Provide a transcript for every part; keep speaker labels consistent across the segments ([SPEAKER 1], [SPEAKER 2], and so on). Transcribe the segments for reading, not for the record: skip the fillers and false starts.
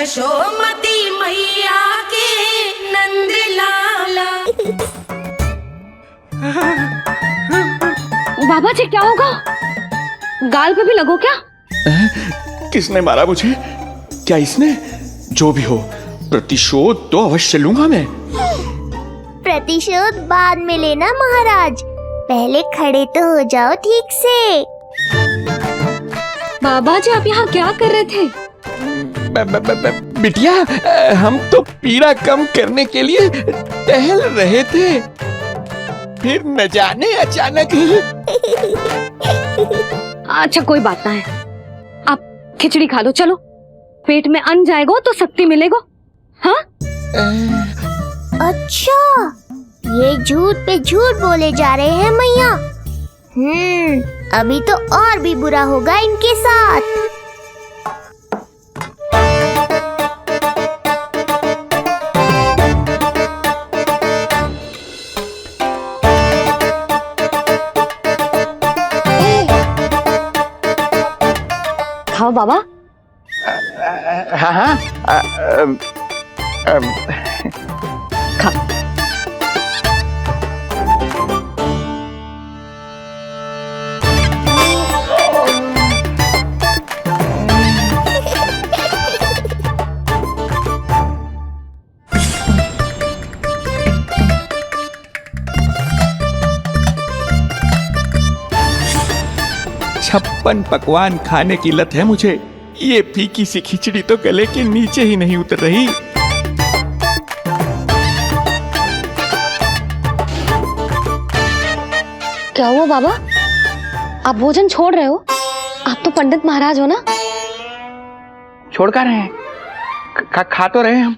[SPEAKER 1] यशोमती मैया के नंद लाला।
[SPEAKER 2] बाबा जी क्या होगा? गाल पे भी लगो क्या?
[SPEAKER 3] किसने मारा मुझे? क्या इसने? जो भी हो, प्रतिशोध तो अवश्य लूंगा मैं।
[SPEAKER 4] प्रतिशोध बाद में लेना महाराज, पहले खड़े तो हो जाओ ठीक से।
[SPEAKER 2] बाबा जी आप यहाँ क्या कर रहे थे?
[SPEAKER 3] बिटिया, हम तो पीड़ा कम करने के लिए टहल रहे थे, फिर न जाने अचानक।
[SPEAKER 2] अच्छा कोई बात ना है, आप खिचड़ी खा लो। चलो, पेट में अन्न जाएगा तो शक्ति मिलेगा। हाँ?
[SPEAKER 4] अच्छा, ये झूठ पे झूठ बोले जा रहे हैं मैया। अभी तो और भी बुरा होगा इनके साथ।
[SPEAKER 2] खाओ बाबा।
[SPEAKER 3] हाँ हाँ,
[SPEAKER 2] खा।
[SPEAKER 3] छप्पन पकवान खाने की लत है मुझे। ये फीकी सी खिचड़ी तो गले के नीचे ही नहीं उतर रही।
[SPEAKER 2] क्या हुआ बाबा? आप भोजन छोड़ रहे हो? आप तो पंडित महाराज हो ना?
[SPEAKER 3] छोड़ कर रहे हैं, खा तो रहे हम।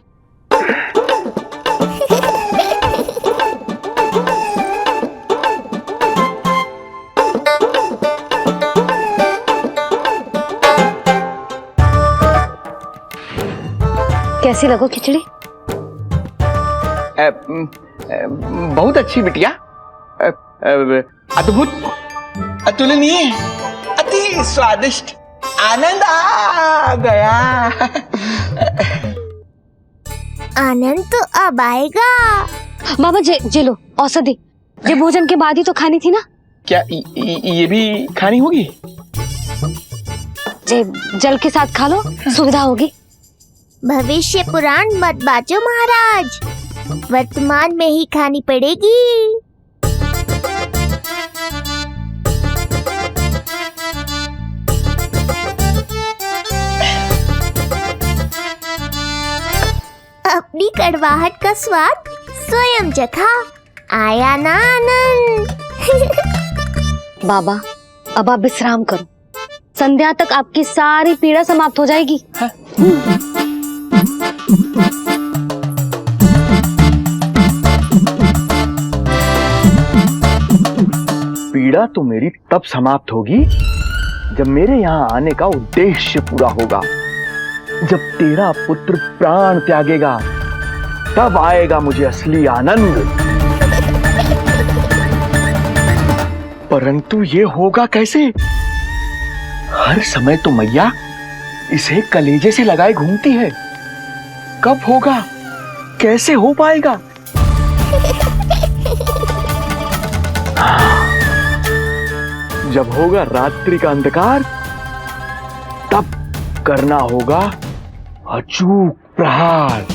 [SPEAKER 2] कैसी लगो खिचड़ी?
[SPEAKER 3] बहुत अच्छी बिटिया, अद्भुत, अतुलनीय, अति स्वादिष्ट, आनंद आ गया।
[SPEAKER 4] आनंद तो अब आएगा।
[SPEAKER 2] बाबा जे लो औषधि, ये भोजन के बाद ही तो खानी थी ना?
[SPEAKER 3] क्या ये भी खानी होगी?
[SPEAKER 2] जे जल के साथ खा लो, सुविधा होगी।
[SPEAKER 4] भविष्य पुराण मत बाजो महाराज, वर्तमान में ही खानी पड़ेगी। अपनी कड़वाहट का स्वाद स्वयं चखा, आया ना आनंद।
[SPEAKER 2] बाबा अब आप विश्राम करो, संध्या तक आपकी सारी पीड़ा समाप्त हो जाएगी।
[SPEAKER 3] पीड़ा तो मेरी तब समाप्त होगी जब मेरे यहाँ आने का उद्देश्य पूरा होगा। जब तेरा पुत्र प्राण त्यागेगा, तब आएगा मुझे असली आनंद। परंतु ये होगा कैसे? हर समय तो मैया इसे कलेजे से लगाए घूमती है। कब होगा? कैसे हो पाएगा? जब होगा रात्रि का अंधकार, तब करना होगा अचूक प्रहार।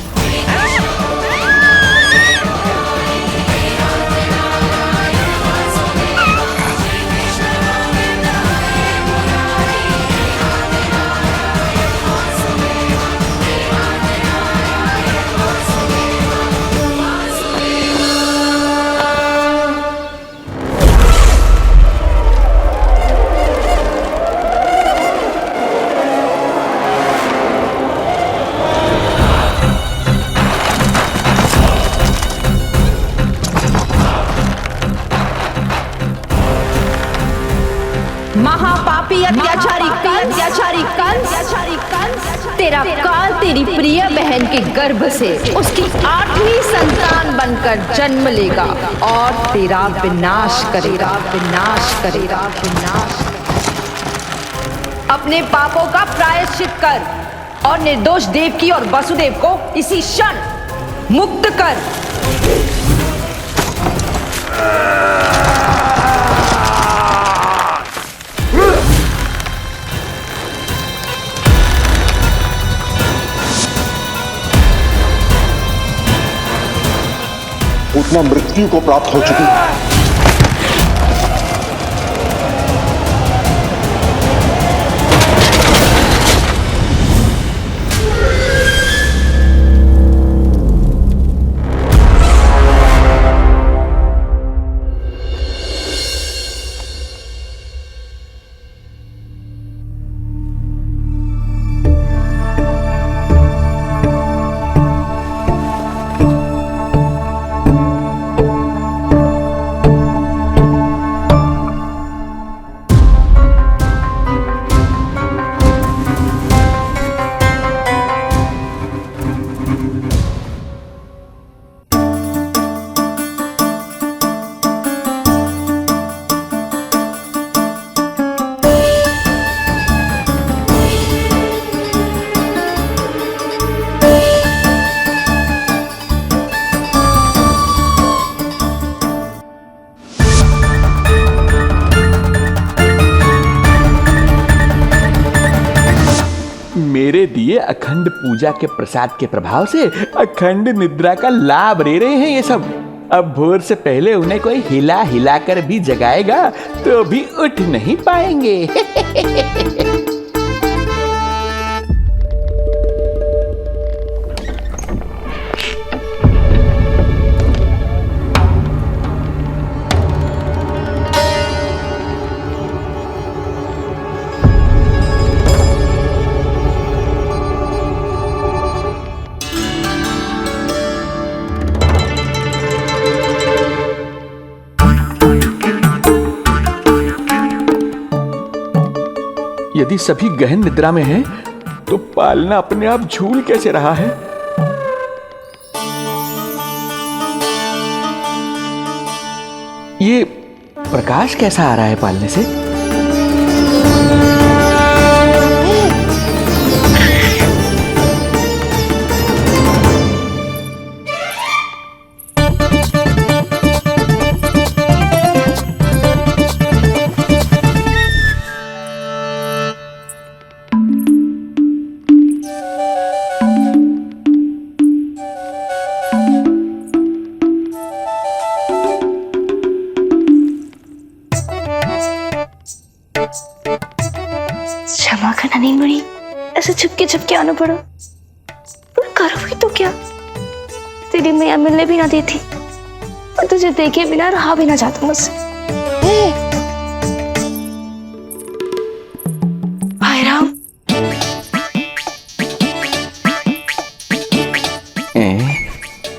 [SPEAKER 1] महापापी अत्याचारी कंस, तेरा काल तेरी प्रिय बहन के गर्भ से उसकी 8वीं संतान बनकर जन्म लेगा और तेरा विनाश करेगा। अपने पापों का प्रायश्चित कर, और निर्दोष देवकी और वसुदेव को इसी क्षण मुक्त कर।
[SPEAKER 5] उतना मृत्यु को प्राप्त हो चुकी है।
[SPEAKER 3] मेरे दिए अखंड पूजा के प्रसाद के प्रभाव से अखंड निद्रा का लाभ ले रहे हैं ये सब। अब भोर से पहले उन्हें कोई हिला हिलाकर भी जगाएगा तो भी उठ नहीं पाएंगे। यदि सभी गहन निद्रा में हैं, तो पालना अपने आप झूल कैसे रहा है? ये प्रकाश कैसा आ रहा है पालने से?
[SPEAKER 2] क्षमा करना नहीं मुड़ी, ऐसे छुपके आना पड़ा। पर करोगे तो क्या? तेरी मैया मिलने भी ना देती और तुझे देखे बिना रहा भी ना जाता मुझसे। भाई राम,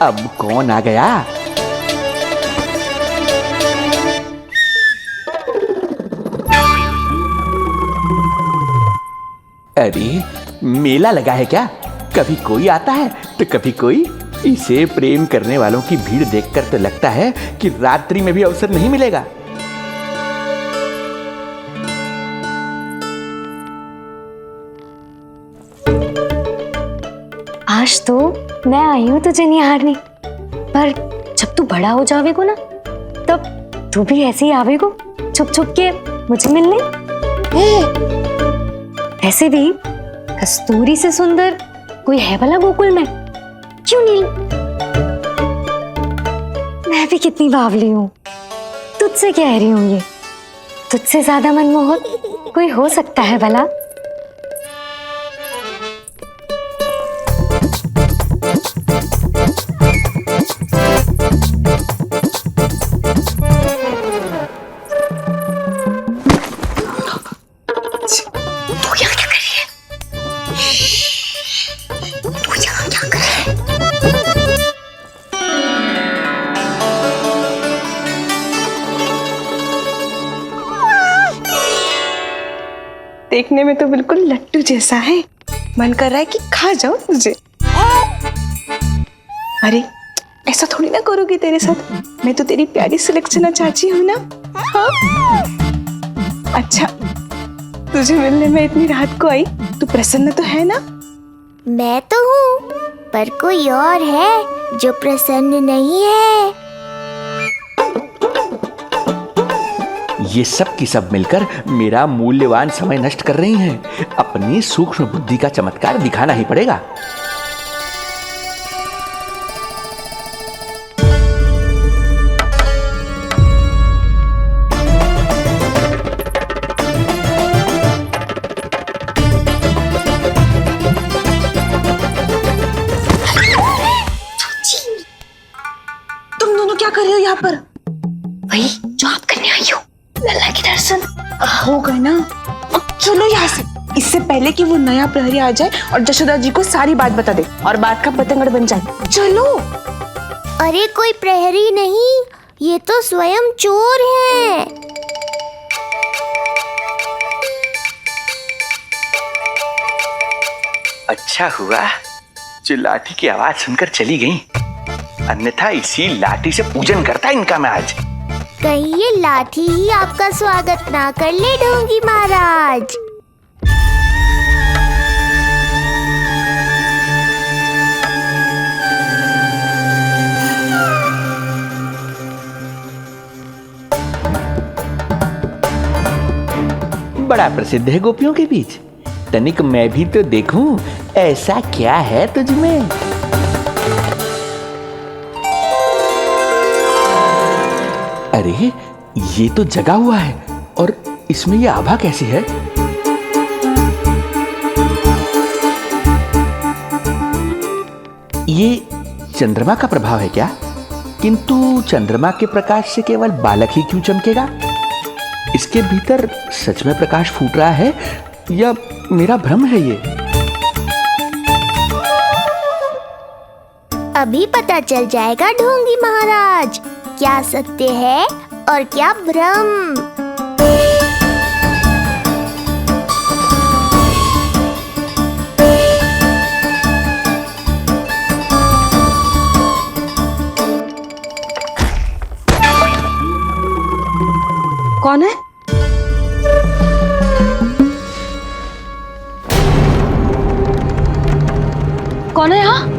[SPEAKER 3] अब कौन आ गया? अरे मेला लगा है क्या? कभी कोई आता है तो कभी कोई। इसे प्रेम करने वालों की भीड़ देखकर तो लगता है कि रात्रि में भी अवसर नहीं मिलेगा।
[SPEAKER 2] आज तो मैं आई हूँ तुझे निहारने, पर जब तू बड़ा हो जावेगो ना, तब तू भी ऐसे ही आवेगो छुप छुप के मुझे मिलने। ऐसे भी कस्तूरी से सुंदर कोई है भला गोकुल में? क्यों नहीं? मैं भी कितनी बावली हूँ, तुझसे कह रही हूँ। ये तुझसे ज्यादा मनमोहक कोई हो सकता है भला?
[SPEAKER 6] देखने में तो बिल्कुल लट्टू जैसा है, मन कर रहा है कि खा जाओ तुझे। अरे ऐसा थोड़ी ना करोगी तेरे साथ, मैं तो तेरी प्यारी सुलक्षणा चाची हूँ ना। हाँ? अच्छा, तुझे मिलने में इतनी रात को आई, तू प्रसन्न तो है ना?
[SPEAKER 4] मैं तो हूँ, पर कोई और है जो प्रसन्न नहीं है।
[SPEAKER 3] ये सब की सब मिलकर मेरा मूल्यवान समय नष्ट कर रही हैं। अपनी सूक्ष्म बुद्धि का चमत्कार दिखाना ही पड़ेगा।
[SPEAKER 6] तुम दोनों क्या कर रहे हो यहाँ पर?
[SPEAKER 2] वही जो आप करने आई हो, लल्ला के दर्शन।
[SPEAKER 6] हो गए ना, अब चलो यहाँ से, इससे पहले कि वो नया प्रहरी आ जाए और जशोदा जी को सारी बात बता दे और बात का पतंगड़ बन जाए। चलो।
[SPEAKER 4] अरे कोई प्रहरी नहीं, ये तो स्वयं चोर है।
[SPEAKER 3] अच्छा हुआ जो लाठी की आवाज सुनकर चली गई, अन्यथा इसी लाठी से पूजन करता इनका मैं आज।
[SPEAKER 4] कहीं ये लाठी ही आपका स्वागत ना कर ले ढोंगी महाराज।
[SPEAKER 3] बड़ा प्रसिद्ध है गोपियों के बीच। तनिक मैं भी तो देखूं ऐसा क्या है तुझमें। अरे ये तो जगा हुआ है, और इसमें ये आभा कैसी है? ये चंद्रमा का प्रभाव है क्या? किंतु चंद्रमा के प्रकाश से केवल बालक ही क्यों चमकेगा? इसके भीतर सच में प्रकाश फूट रहा है या मेरा भ्रम है ये?
[SPEAKER 4] अभी पता चल जाएगा ढोंगी महाराज, क्या सत्य है और क्या भ्रम।
[SPEAKER 6] कौन है? कौन है यहाँ?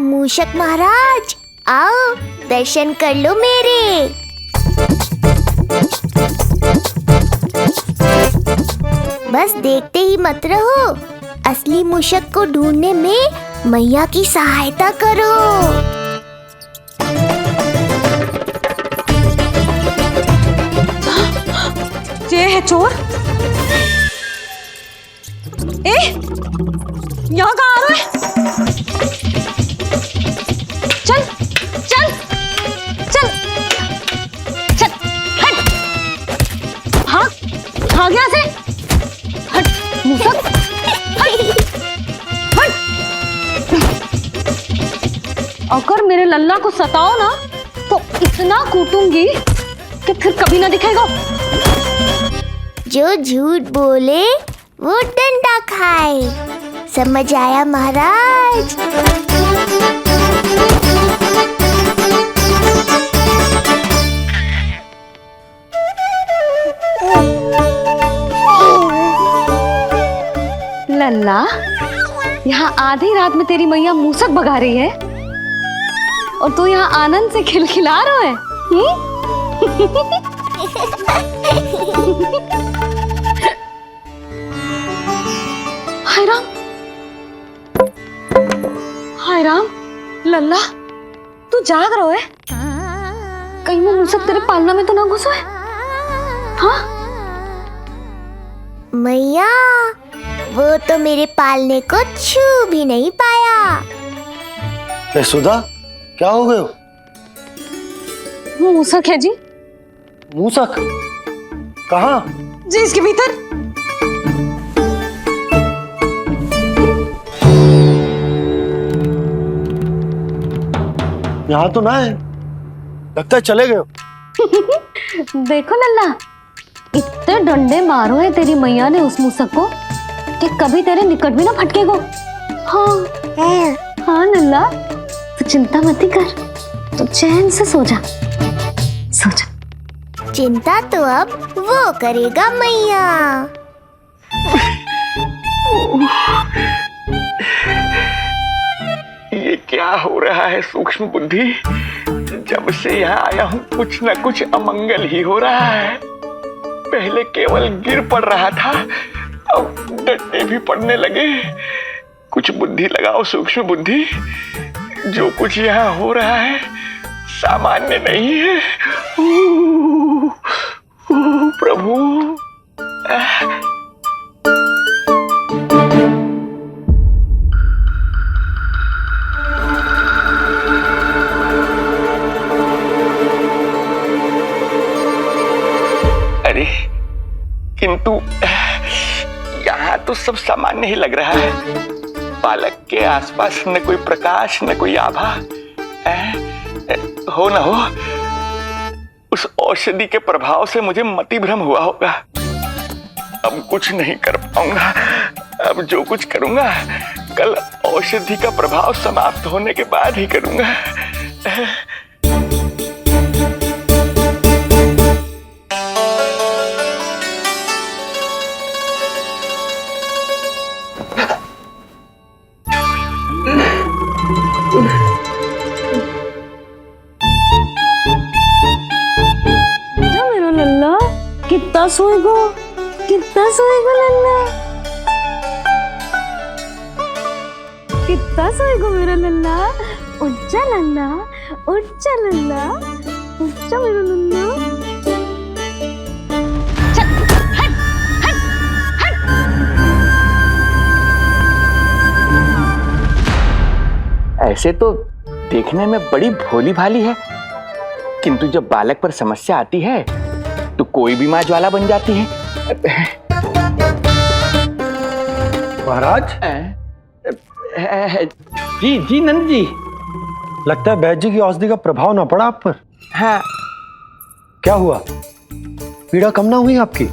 [SPEAKER 4] मूषक महाराज आओ, दर्शन कर लो मेरे। बस देखते ही मत रहो, असली मूषक को ढूंढने में मैया की सहायता करो।
[SPEAKER 6] ये है चोर। यहाँ कहाँ आ रहा है? चल चल चल चल, हट भाग यहाँ से, हट मूसक, हट। अगर मेरे लल्ला को सताओ ना तो इतना कूटूंगी कि फिर कभी ना दिखेगा।
[SPEAKER 4] जो झूठ बोले वो डंडा खाए, समझ आया महाराज?
[SPEAKER 2] लल्ला, यहाँ आधी रात में तेरी मैया मूसक भगा रही है और तू यहाँ आनंद से खिलखिला रहा है। हाय राम, हाय राम, लल्ला तू जाग रहा है? कहीं वो मूसक तेरे पालना में तो ना घुसा है? हाँ
[SPEAKER 4] मैया, वो तो मेरे पालने को छू भी नहीं पाया।
[SPEAKER 5] सुधा, क्या हो गए?
[SPEAKER 2] वो मूसक है जी।
[SPEAKER 5] मूसक? कहाँ?
[SPEAKER 6] जी इसके भीतर।
[SPEAKER 5] यहाँ तो ना है, लगता है चले गए।
[SPEAKER 2] देखो लल्ला, इतने डंडे मारो है तेरी मैया ने उस मूसक को कि कभी तेरे निकट भी ना फटकेगो। हाँ हाँ लल्ला, तू चिंता मत कर। तो चैन से सो जा, सो जा।
[SPEAKER 4] चिंता तो अब वो करेगा मैया।
[SPEAKER 3] ये क्या हो रहा है सूक्ष्म बुद्धि? जब से यहाँ आया हूँ कुछ न कुछ अमंगल ही हो रहा है। पहले केवल गिर पड़ रहा था, अब डंडे भी पड़ने लगे। कुछ बुद्धि लगाओ सूक्ष्म बुद्धि। जो कुछ यहाँ हो रहा है सामान्य नहीं है। प्रभु, अरे किंतु यहाँ तो सब सामान्य ही लग रहा है। बालक के आसपास न कोई प्रकाश न कोई आभा। हो न हो उस औषधि के प्रभाव से मुझे मति भ्रम हुआ होगा। अब कुछ नहीं कर पाऊंगा। अब जो कुछ करूंगा कल औषधि का प्रभाव समाप्त होने के बाद ही करूंगा।
[SPEAKER 2] कितना सोएगो लल्ला, कितना सोएगो मेरा लल्ला। उठ जा लल्ला, उठ जा लल्ला, उठ जा मेरा लल्ला। चल हट हट हट।
[SPEAKER 3] ऐसे तो देखने में बड़ी भोली भाली है, किंतु जब बालक पर समस्या आती है तो कोई भी माँ ज्वाला बन जाती है।
[SPEAKER 5] महाराज।
[SPEAKER 3] जी जी नंद जी।
[SPEAKER 5] लगता है वैद्य जी की औषधि का प्रभाव ना पड़ा आप पर।
[SPEAKER 3] हाँ।
[SPEAKER 5] क्या हुआ? पीड़ा कम ना हुई आपकी?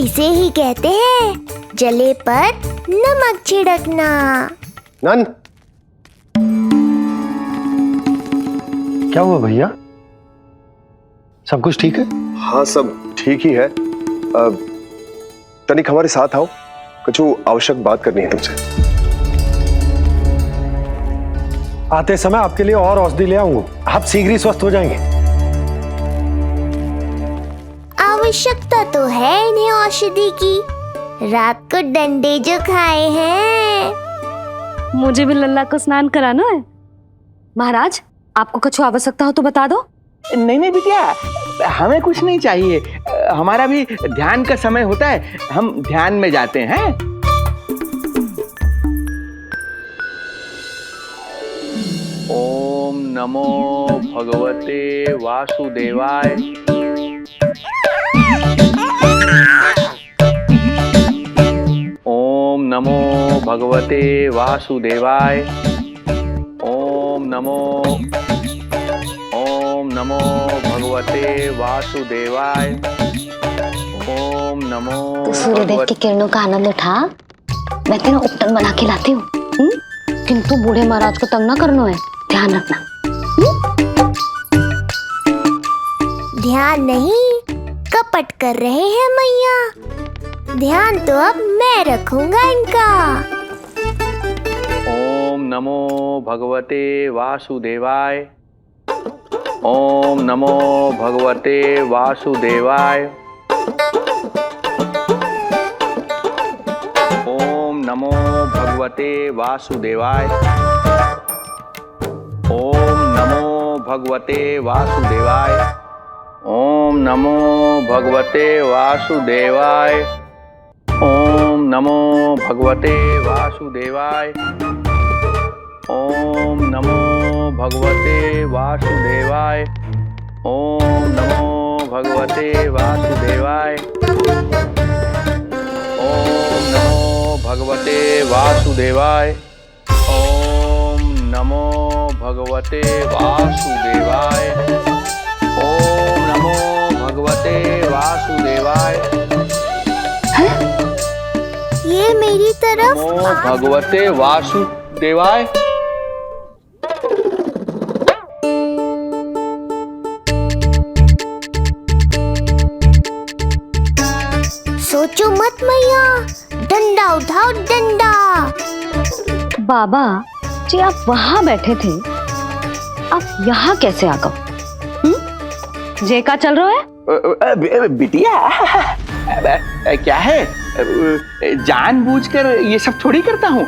[SPEAKER 4] इसे ही कहते हैं जले पर नमक छिड़कना।
[SPEAKER 5] नंद, क्या हुआ भैया? सब कुछ ठीक है?
[SPEAKER 7] हाँ सब ठीक ही है। तनिक हमारे साथ आओ, कुछ आवश्यक बात करनी है तुमसे।
[SPEAKER 5] आते समय आपके लिए और औषधि ले आऊंगा, आप शीघ्र ही स्वस्थ हो जाएंगे।
[SPEAKER 4] आवश्यकता तो है इन्हें औषधि की। रात को डंडे जो खाए हैं।
[SPEAKER 2] मुझे भी लल्ला को स्नान कराना है। महाराज, आपको कुछ आवश्यकता हो तो बता दो।
[SPEAKER 3] नहीं नहीं बिटिया, हमें कुछ नहीं चाहिए। हमारा भी ध्यान का समय होता है, हम ध्यान में जाते हैं। ओम नमो भगवते वासुदेवाय। ओम नमो भगवते वासुदेवाय। ओम नमो भगवते वासुदेवाय। ओम नमो।
[SPEAKER 2] तो सूर्यदेव की किरणों का आनंद उठा, मैं तेरा उपटन बना के लाती हूँ। किंतु बूढ़े महाराज को तंग ना करना है, ध्यान रखना।
[SPEAKER 4] ध्यान नहीं, कपट कर रहे हैं मैया। ध्यान तो अब मैं रखूंगा इनका।
[SPEAKER 3] ओम नमो भगवते वासुदेवाय। ओम नमो भगवते वासुदेवाय। ओम नमो भगवते वासुदेवाय। ओम नमो भगवते वासुदेवाय। ओम नमो भगवते वासुदेवाय। ओम नमो भगवते वासुदेवाय। ओम नमो भगवते वासुदेवाय। ओम नमो भगवते वासुदेवाय। ओम नमो भगवते वासुदेवाय। ओम नमो भगवते वासुदेवाय। ओम नमो भगवते वासुदेवाय।
[SPEAKER 4] ये मेरी तरफ
[SPEAKER 3] नमो भगवते वासुदेवाय।
[SPEAKER 4] मत मैया, डंडा उठाओ डंडा।
[SPEAKER 2] बाबा जी आप वहां बैठे थे, आप यहाँ कैसे आ गए? जे का चल रहा है?
[SPEAKER 3] बिटिया क्या है, जानबूझकर ये सब थोड़ी करता हूँ,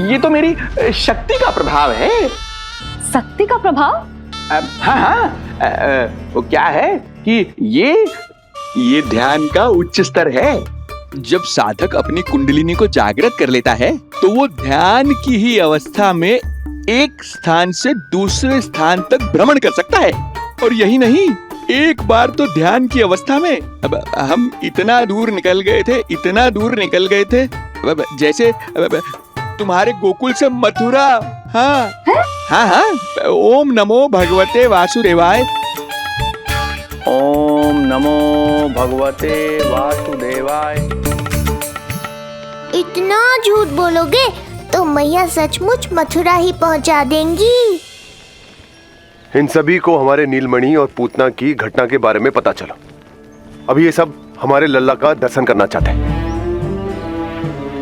[SPEAKER 3] ये तो मेरी शक्ति का प्रभाव है।
[SPEAKER 2] शक्ति का प्रभाव?
[SPEAKER 3] हाँ, वो क्या है कि ये ध्यान का उच्च स्तर है। जब साधक अपनी कुंडलिनी को जागृत कर लेता है तो वो ध्यान की ही अवस्था में एक स्थान से दूसरे स्थान तक भ्रमण कर सकता है। और यही नहीं, एक बार तो ध्यान की अवस्था में अब हम इतना दूर निकल गए थे जैसे तुम्हारे गोकुल से मथुरा। हाँ, ओम नमो भगवते वासुदेवाय। ओम नमो भगवते वासुदेवाय।
[SPEAKER 4] इतना झूठ बोलोगे तो मैया सचमुच मथुरा ही पहुंचा देंगी।
[SPEAKER 7] इन सभी को हमारे नीलमणि और पूतना की घटना के बारे में पता चला। अभी ये सब हमारे लल्ला का दर्शन करना चाहते हैं।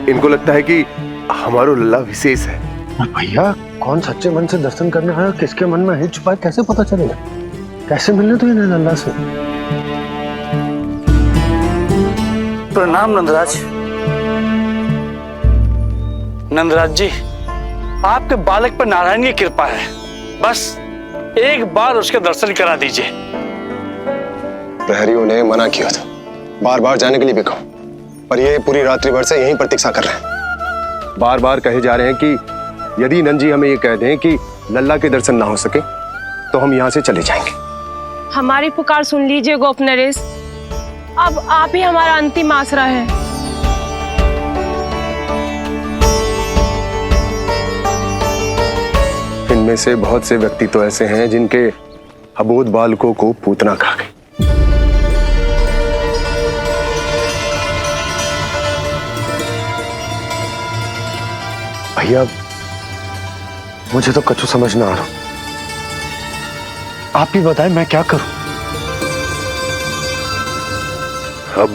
[SPEAKER 7] इनको लगता है कि हमारा लल्ला विशेष है।
[SPEAKER 5] भैया कौन सच्चे मन से दर्शन करने आया, किसके मन में हित छुपा है, कैसे पता चलेगा? कैसे मिलने तो इन्हें लल्ला से?
[SPEAKER 8] प्रणाम नंदराज। नंदराज जी, आपके बालक पर नारायण की कृपा है, बस एक बार उसके दर्शन करा दीजिए।
[SPEAKER 7] प्रहरियों ने मना किया था, बार बार जाने के लिए भी कहा, पर ये पूरी रात्रि भर से यहीं प्रतीक्षा कर रहे हैं। बार बार कहे जा रहे हैं कि यदि नंद जी हमें ये कह दें कि लल्ला के दर्शन ना हो सके तो हम यहाँ से चले जाएंगे।
[SPEAKER 9] हमारी पुकार सुन लीजिए गोप नरेश, अब आप ही हमारा अंतिम आसरा है।
[SPEAKER 7] इनमें से बहुत से व्यक्ति तो ऐसे हैं जिनके अबोध बालकों को पूतना खा गई। भैया मुझे तो कछु समझ ना आ रहा,
[SPEAKER 5] आप ही बताएं मैं क्या करूं?
[SPEAKER 7] अब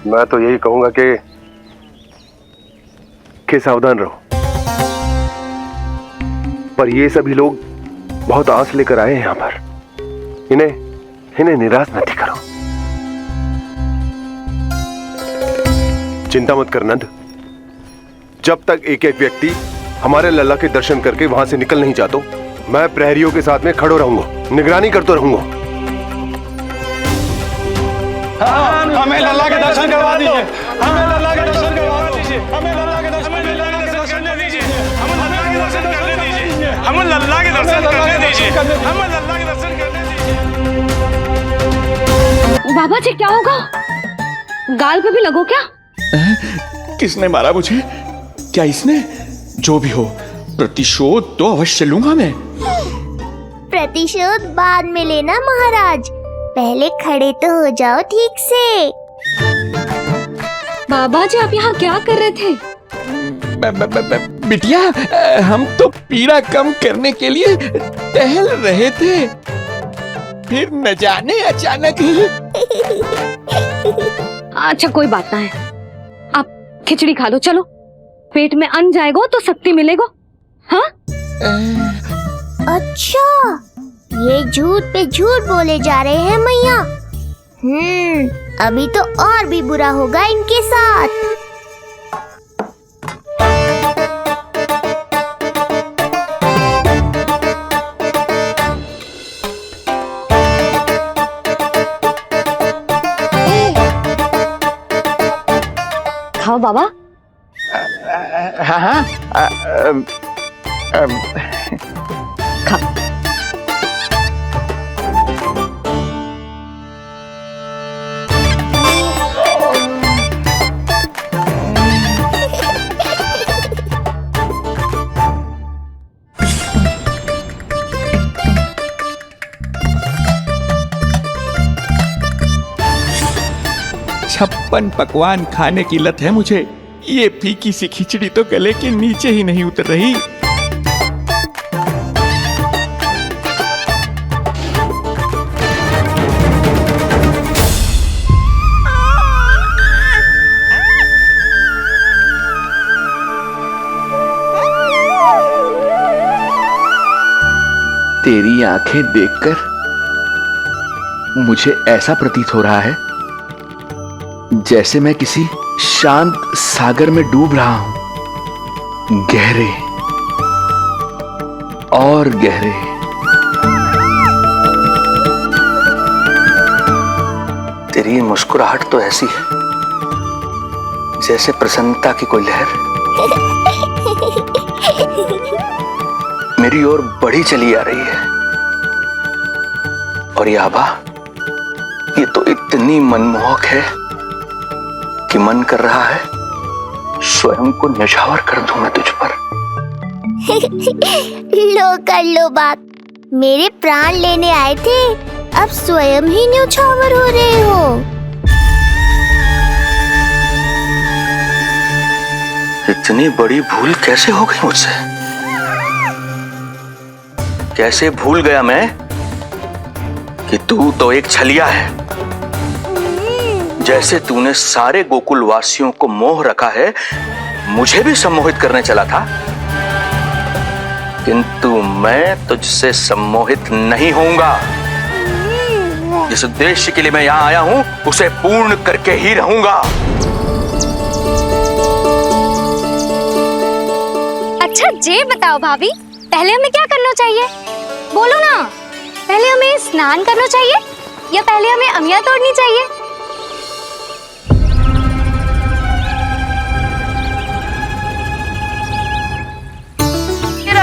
[SPEAKER 7] मैं तो यही कहूंगा कि सावधान रहो। पर ये सभी लोग बहुत आस लेकर आए हैं यहाँ पर, इन्हें निराश मत करो। चिंता मत कर नंद, जब तक एक एक व्यक्ति हमारे लल्ला के दर्शन करके वहां से निकल नहीं जाता, मैं प्रहरियों के साथ में खड़ो रहूंगा, निगरानी करता रहूंगा।
[SPEAKER 8] हमें लल्ला के दर्शन करवा दीजिए, हमें लल्ला के दर्शन करवा दीजिए, हमें लल्ला के दर्शन करने दीजिए, हमें लल्ला के दर्शन करने दीजिए, हमें लल्ला के दर्शन करने दीजिए, हमें लल्ला के दर्शन करने दीजिए।
[SPEAKER 2] बाबा जी क्या होगा? गाल पे भी लगो क्या?
[SPEAKER 3] किसने मारा मुझे? क्या इसने? जो भी हो, प्रतिशोध तो अवश्य लूंगा मैं।
[SPEAKER 4] प्रतिशोध बाद में लेना महाराज, पहले खड़े तो हो जाओ ठीक से।
[SPEAKER 2] बाबा जी आप यहाँ क्या कर रहे थे?
[SPEAKER 3] बिटिया, हम तो पीड़ा कम करने के लिए टहल रहे थे, फिर न जाने अचानक ही।
[SPEAKER 2] अच्छा कोई बात ना है, आप खिचड़ी खा लो, चलो पेट में अन्न जाएगा तो शक्ति मिलेगा। हाँ?
[SPEAKER 4] अच्छा, ये झूठ पे झूठ बोले जा रहे हैं मैया। अभी तो और भी बुरा होगा इनके साथ।
[SPEAKER 2] खाओ बाबा।
[SPEAKER 3] हाँ,
[SPEAKER 2] खा।
[SPEAKER 3] छप्पन पकवान खाने की लत है मुझे, ये फीकी सी खिचड़ी तो गले के नीचे ही नहीं उतर रही। तेरी आंखें देखकर मुझे ऐसा प्रतीत हो रहा है जैसे मैं किसी शांत सागर में डूब रहा हूं, गहरे और गहरे। तेरी मुस्कुराहट तो ऐसी है जैसे प्रसन्नता की कोई लहर मेरी ओर बढ़ी चली आ रही है। और ये आभा, ये तो इतनी मनमोहक है कि मन कर रहा है स्वयं को न्यौछावर कर दूं मैं तुझ पर।
[SPEAKER 4] लो कर लो बात, मेरे प्राण लेने आए थे, अब स्वयं ही न्यौछावर हो रहे हो।
[SPEAKER 3] इतनी बड़ी भूल कैसे हो गई मुझसे? कैसे भूल गया मैं कि तू तो एक छलिया है। जैसे तूने सारे गोकुल वासियों को मोह रखा है, मुझे भी सम्मोहित करने चला था, किंतु मैं तुझसे सम्मोहित नहीं होऊंगा। जिस उद्देश्य के लिए मैं यहां आया हूं उसे पूर्ण करके ही रहूंगा।
[SPEAKER 10] अच्छा ये बताओ भाभी, पहले हमें क्या करना चाहिए? बोलो ना, पहले हमें स्नान करना चाहिए या पहले हमें अमिया तोड़नी चाहिए?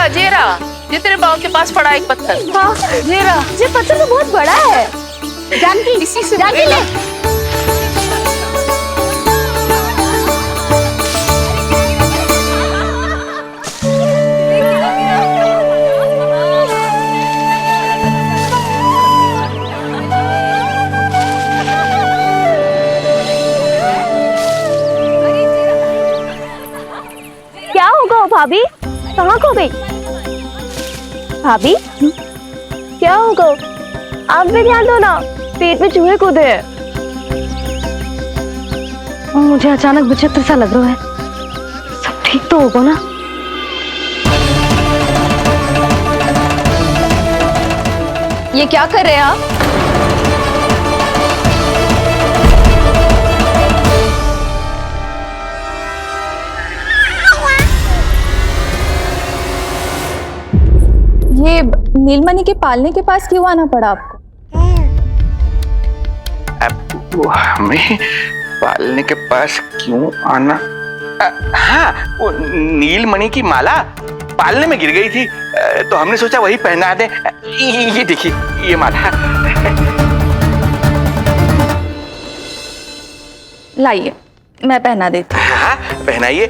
[SPEAKER 11] जेरा, ये तेरे बाव के पास पड़ा एक पत्थर।
[SPEAKER 2] हाँ, ये पत्थर तो बहुत बड़ा है। जानकी,
[SPEAKER 11] इसी से
[SPEAKER 2] जानकी ले। क्या होगा भाभी? कहाँ खो गई भाभी? क्या होगा? आप भी ध्यान दो ना, पेट में चूहे कूदे हैं। मुझे अचानक विचित्र सा लग रहा है। सब ठीक तो होगा ना?
[SPEAKER 1] ये क्या कर रहे हैं आप?
[SPEAKER 6] ये नीलमणि के पालने के पास क्यों आना पड़ा आपको?
[SPEAKER 3] अब हमें पालने के पास क्यों आना? हाँ, वो नीलमणि की माला पालने में गिर गई थी, तो हमने सोचा वही पहना दे। ये देखिए, ये माला।
[SPEAKER 6] लाइए, मैं पहना देती हूँ।
[SPEAKER 3] हाँ, पहनाइए।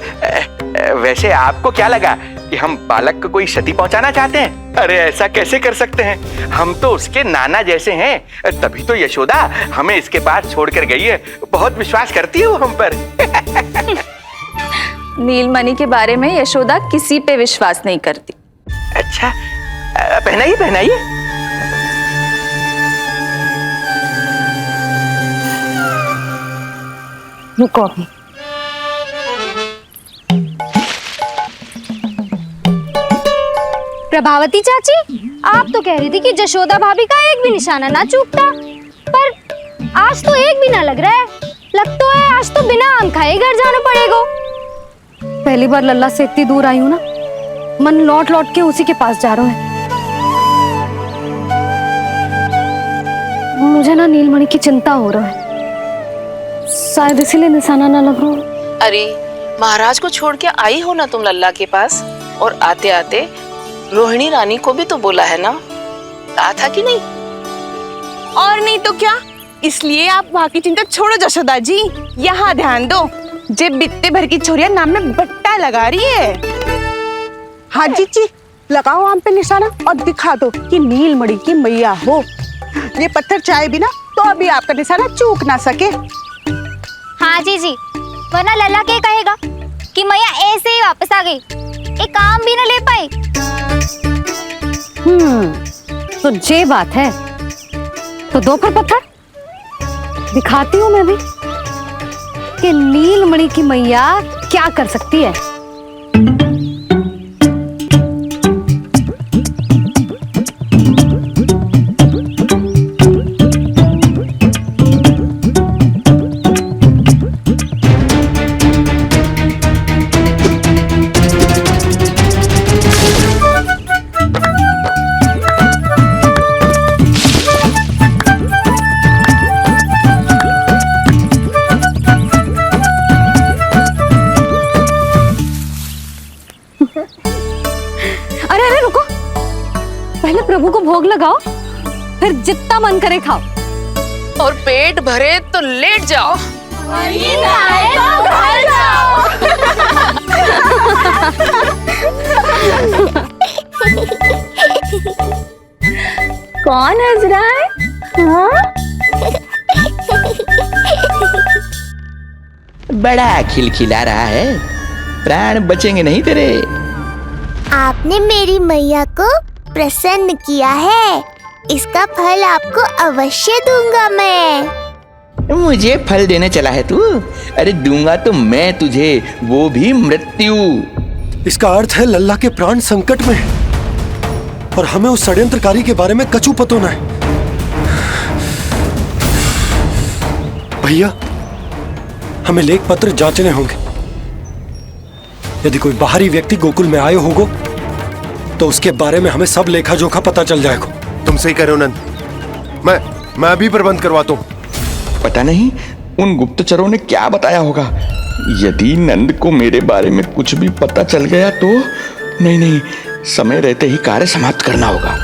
[SPEAKER 3] वैसे आपको क्या लगा कि हम बालक को कोई क्षति पहुंचाना चाहते हैं? अरे ऐसा कैसे कर सकते हैं? हम तो उसके नाना जैसे हैं, तभी तो यशोदा हमें इसके पास छोड़कर गई है। बहुत विश्वास करती है वो हम पर।
[SPEAKER 6] नीलमणि के बारे में यशोदा किसी पे विश्वास नहीं करती।
[SPEAKER 3] अच्छा, पहनाइए पहनाइए।
[SPEAKER 6] रुको अभी।
[SPEAKER 10] प्रभावती चाची, आप तो कह रही थी कि जशोदा भाभी का एक भी निशाना ना चूकता, पर आज तो एक भी ना लग रहा है। लगता है आज तो बिना आम खाए घर जाना पड़ेगा।
[SPEAKER 2] पहली बार लल्ला से इतनी दूर आई हूँ ना, मन लौट लौट के उसी के पास जा रहा है। मुझे ना नीलमणि की चिंता हो रहा है, शायद इसीलिए निशाना ना लग रहा हो।
[SPEAKER 11] अरे महाराज को छोड़ के आई हो ना तुम लल्ला के पास, और आते आते रोहिणी रानी को भी तो बोला है ना, कहा था कि नहीं?
[SPEAKER 6] और नहीं तो क्या, इसलिए आप वहाँ की चिंता छोड़ो जशोदा जी, यहाँ ध्यान दो। जे बित्ते भर की छोरिया नाम में बट्टा लगा रही है। हाँ जी, लगाओ आम पे निशाना और दिखा दो कि नीलमणि की मैया हो। ये पत्थर चाहे भी ना तो अभी आपका निशाना चूक ना सके।
[SPEAKER 10] हाँ जी, वरना लल्ला क्या कहेगा कि मैया ऐसे ही वापस आ गई, एक काम भी ना ले पाई।
[SPEAKER 2] तो ये बात है, तो दो फिर पत्थर दिखाती हूँ मैं भी कि नीलमणि की मैया क्या कर सकती है।
[SPEAKER 10] भोग लगाओ, फिर जितना मन करे खाओ।
[SPEAKER 11] और पेट भरे तो लेट जाओ।
[SPEAKER 2] कौन हंस रहा है? हाँ?
[SPEAKER 12] बड़ा खिलखिला रहा है, प्राण बचेंगे नहीं तेरे।
[SPEAKER 4] आपने मेरी मैया को प्रसन्न किया है, इसका फल आपको अवश्य दूंगा मैं।
[SPEAKER 12] मुझे फल देने चला है तू? अरे दूंगा तो मैं तुझे, वो भी मृत्यु।
[SPEAKER 5] इसका अर्थ है लल्ला के प्राण संकट में है और हमें उस षड्यंत्रकारी के बारे में कचू पतोना है। भैया, हमें लेख पत्र जांचने होंगे। यदि कोई बाहरी व्यक्ति गोकुल में आए होगो तो उसके बारे में हमें सब लेखा जोखा पता चल जाएगा।
[SPEAKER 7] तुम सही कह रहे हो नंद, मैं अभी प्रबंध करवाता हूँ।
[SPEAKER 12] पता नहीं उन गुप्तचरों ने क्या बताया होगा। यदि नंद को मेरे बारे में कुछ भी पता चल गया तो नहीं, समय रहते ही कार्य समाप्त करना होगा।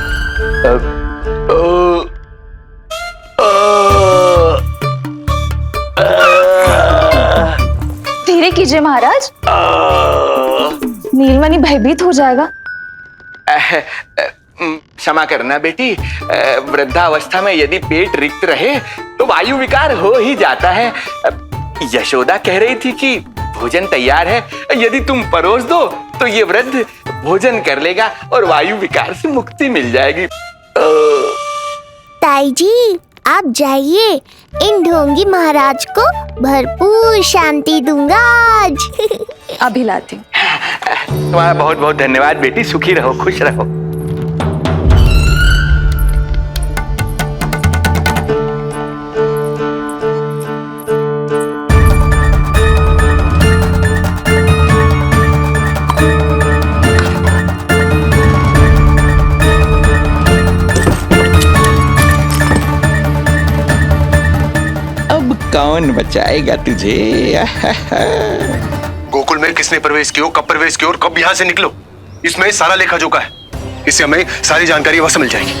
[SPEAKER 2] धीरे कीजिए महाराज, नीलमणि भयभीत हो जाएगा।
[SPEAKER 12] क्षमा करना बेटी, वृद्धावस्था में यदि पेट रिक्त रहे तो वायु विकार हो ही जाता है। यशोदा कह रही थी कि भोजन तैयार है, यदि तुम परोस दो तो ये वृद्ध भोजन कर लेगा और वायु विकार से मुक्ति मिल जाएगी।
[SPEAKER 4] ताई जी, आप जाइए, इन ढोंगी महाराज को भरपूर शांति दूंगा आज।
[SPEAKER 2] अभी लाती हूँ।
[SPEAKER 12] तुम्हारा बहुत बहुत धन्यवाद बेटी, सुखी रहो, खुश रहो। कौन बचाएगा तुझे?
[SPEAKER 7] गोकुल में किसने प्रवेश किया, कब प्रवेश किया और कब यहाँ से निकलो, इसमें सारा लेखा जोखा है। इससे हमें सारी जानकारी अवश्य मिल जाएगी।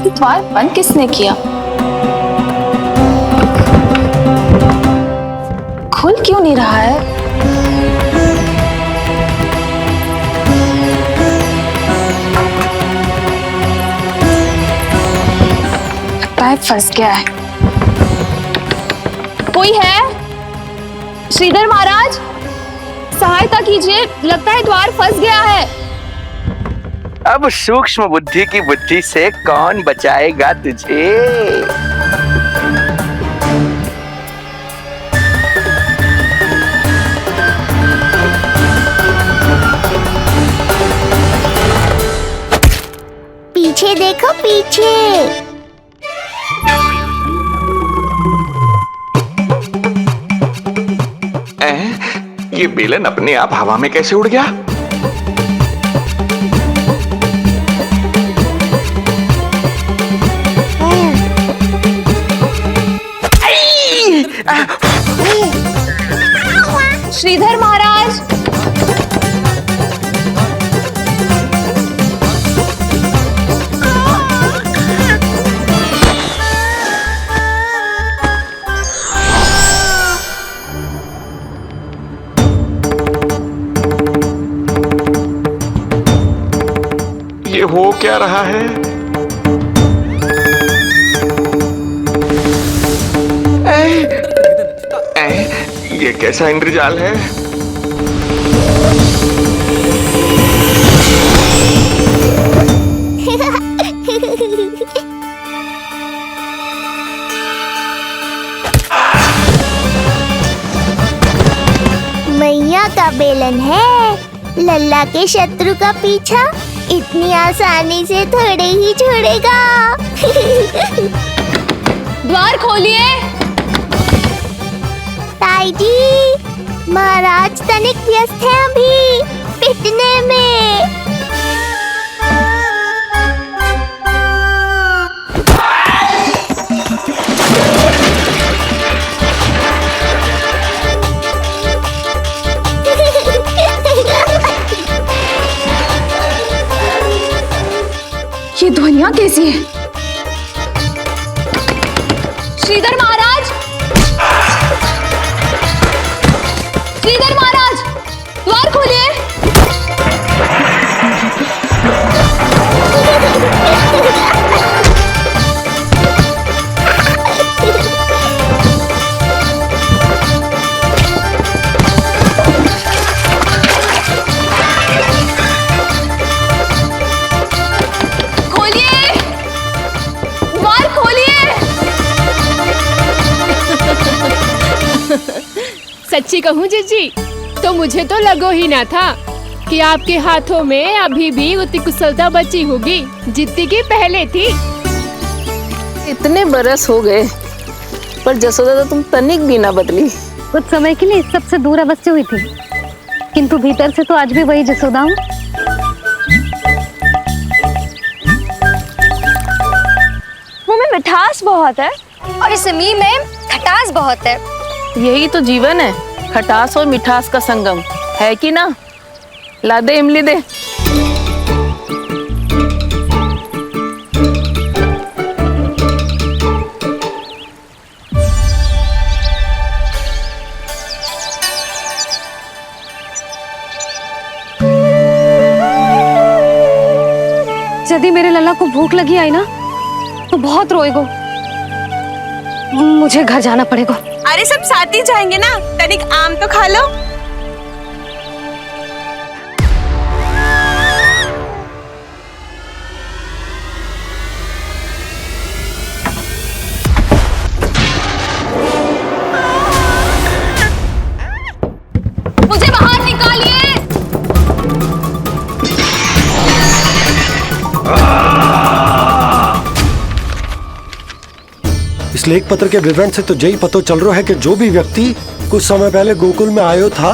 [SPEAKER 2] द्वार बंद किसने किया? खुल क्यों नहीं रहा है? लगता है फंस गया है। कोई है? श्रीधर महाराज, सहायता कीजिए, लगता है द्वार फंस गया है।
[SPEAKER 12] अब सूक्ष्म बुद्धि की बुद्धि से कौन बचाएगा तुझे?
[SPEAKER 4] पीछे देखो, पीछे।
[SPEAKER 12] ये बेलन अपने आप हवा में कैसे उड़ गया?
[SPEAKER 2] श्रीधर महाराज,
[SPEAKER 12] ये हो क्या रहा है? ये कैसा इंद्रजाल है?
[SPEAKER 4] मैया का बेलन है, लल्ला के शत्रु का पीछा इतनी आसानी से थोड़े ही छोड़ेगा।
[SPEAKER 2] द्वार खोलिए।
[SPEAKER 4] ताई जी, महाराज तनिक व्यस्त है अभी पिटने में।
[SPEAKER 13] यहाँ कैसी है? श्रीधर महाराज, श्रीधर महाराज, द्वार खोलिए।
[SPEAKER 9] सच्ची कहूँ जीजी, तो मुझे तो लगो ही ना था कि आपके हाथों में अभी भी उतनी कुशलता बची होगी जितनी की पहले थी।
[SPEAKER 11] इतने बरस हो गए पर जसोदा तो तुम तनिक भी ना बदली।
[SPEAKER 10] कुछ समय के लिए सबसे दूर अवश्य हुई थी, किंतु भीतर से तो आज भी वही जसोदा हूँ।
[SPEAKER 2] मुंह में मिठास बहुत है
[SPEAKER 10] और इस मी में खटास बहुत है।
[SPEAKER 11] यही तो जीवन है, खटास और मिठास का संगम, है कि ना? ला दे इमली दे।
[SPEAKER 10] यदि मेरे लल्ला को भूख लगी आई ना तो बहुत रोएगो। मुझे घर जाना पड़ेगा।
[SPEAKER 6] अरे सब साथ ही जाएंगे ना, तनिक आम तो खा लो।
[SPEAKER 13] मुझे बाहर निकालिए।
[SPEAKER 5] इस लेख पत्र के विवरण से तो यही पता चल रहा है कि जो भी व्यक्ति कुछ समय पहले गोकुल में आयो था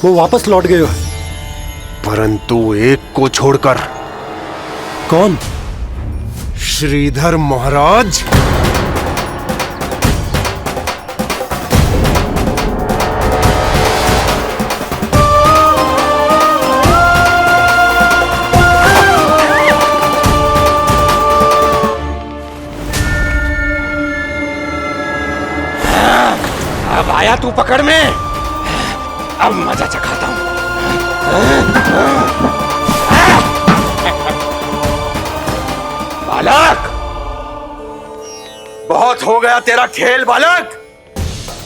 [SPEAKER 5] वो वापस लौट गयो है,
[SPEAKER 7] परंतु एक को छोड़कर।
[SPEAKER 5] कौन?
[SPEAKER 7] श्रीधर महाराज।
[SPEAKER 12] अब आया तू पकड़ में, अब मजा चखाता हूं। बालक, बहुत हो गया तेरा खेल बालक,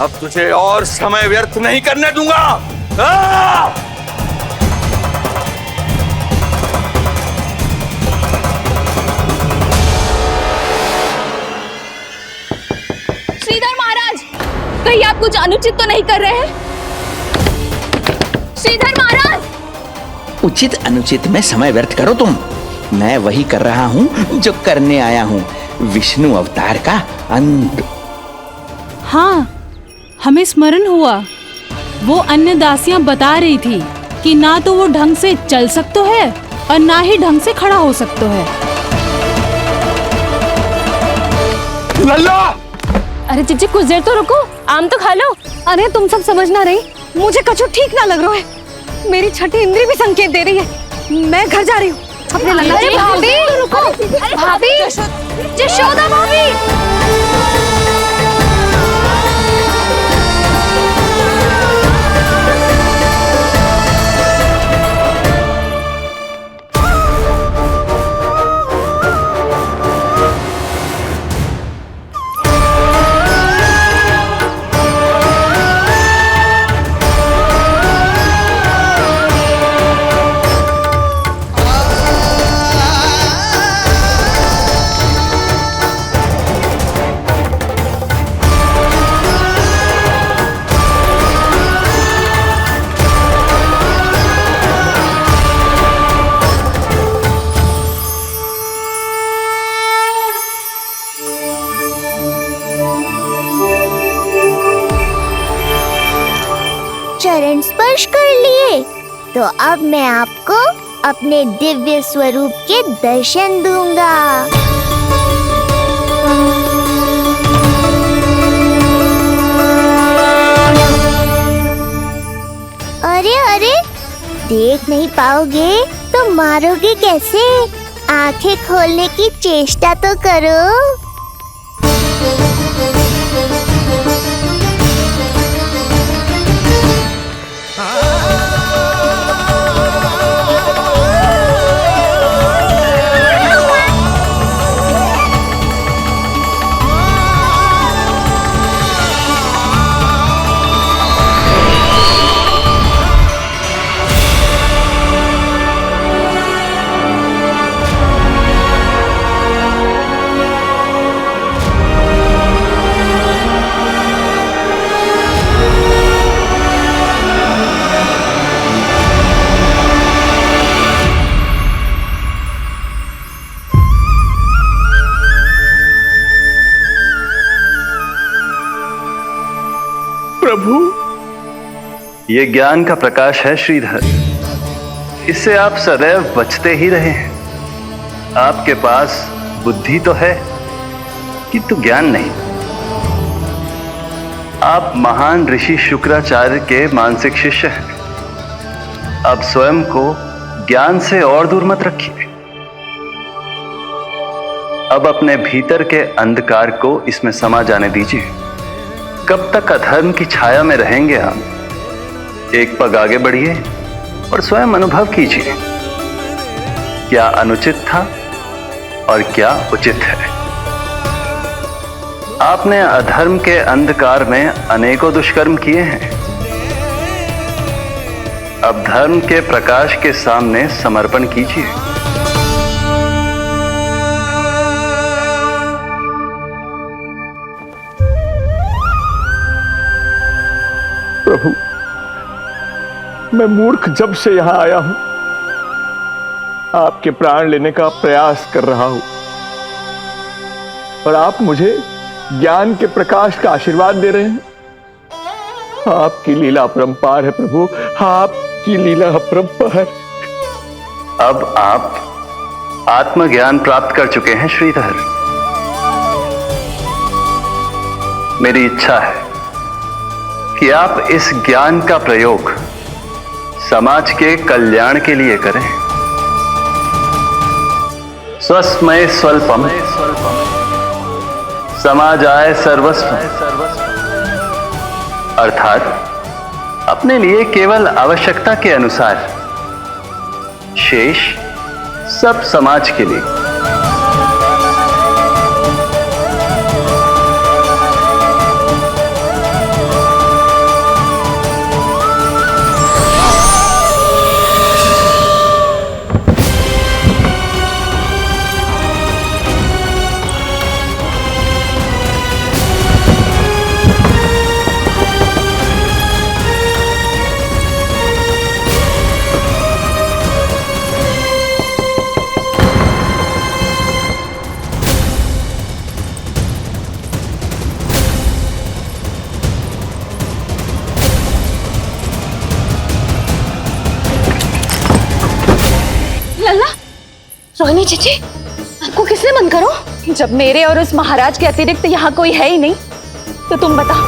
[SPEAKER 12] अब तुझे और समय व्यर्थ नहीं करने दूंगा।
[SPEAKER 13] श्रीधर महाराज, कहीं आप कुछ अनुचित तो नहीं कर रहे हैं? श्रीधर महाराज।
[SPEAKER 12] उचित अनुचित में समय व्यर्थ करो तुम, मैं वही कर रहा हूं जो करने आया हूं, विष्णु अवतार का अंत।
[SPEAKER 14] हाँ, हमें स्मरण हुआ, वो अन्य दासियां बता रही थी कि ना तो वो ढंग से चल सकते है और ना ही ढंग से खड़ा हो सकते है।
[SPEAKER 5] लल्ला!
[SPEAKER 9] अरे जीजी कुछ देर तो रुको, आम तो खा लो।
[SPEAKER 10] अरे तुम सब समझ ना रही, मुझे कछु ठीक ना लग रहा है। मेरी छठी इंद्री भी संकेत दे रही है। मैं घर जा रही हूँ अपने लल्ला।
[SPEAKER 13] अरे भाभी रुको, अरे भाभी, जशोदा भाभी।
[SPEAKER 4] चरण स्पर्श कर लिए तो अब मैं आपको अपने दिव्य स्वरूप के दर्शन दूंगा। अरे अरे, देख नहीं पाओगे तो मारोगे कैसे? आंखें खोलने की चेष्टा तो करो।
[SPEAKER 3] प्रभु,
[SPEAKER 15] ये ज्ञान का प्रकाश है श्रीधर, इससे आप सदैव बचते ही रहे हैं। आपके पास बुद्धि तो है किंतु ज्ञान नहीं। आप महान ऋषि शुक्राचार्य के मानसिक शिष्य हैं। आप स्वयं को ज्ञान से और दूर मत रखिए। अब अपने भीतर के अंधकार को इसमें समा जाने दीजिए। कब तक अधर्म की छाया में रहेंगे हम? एक पग आगे बढ़िए और स्वयं अनुभव कीजिए क्या अनुचित था और क्या उचित है। आपने अधर्म के अंधकार में अनेकों दुष्कर्म किए हैं। अब धर्म के प्रकाश के सामने समर्पण कीजिए।
[SPEAKER 3] प्रभु, मैं मूर्ख जब से यहां आया हूं, आपके प्राण लेने का प्रयास कर रहा हूं और आप मुझे ज्ञान के प्रकाश का आशीर्वाद दे रहे हैं। आपकी लीला अपरंपार है प्रभु, आपकी लीला अपरंपार।
[SPEAKER 15] अब आप आत्मज्ञान प्राप्त कर चुके हैं श्रीधर। मेरी इच्छा है कि आप इस ज्ञान का प्रयोग समाज के कल्याण के लिए करें। स्वस्मय स्वल्पम समाजाय सर्वस्वम, अर्थात अपने लिए केवल आवश्यकता के अनुसार, शेष सब समाज के लिए।
[SPEAKER 13] रोहिणी जीजी, आपको किसने मन करो? जब मेरे और उस महाराज के अतिरिक्त यहाँ कोई है ही नहीं, तो तुम बताओ।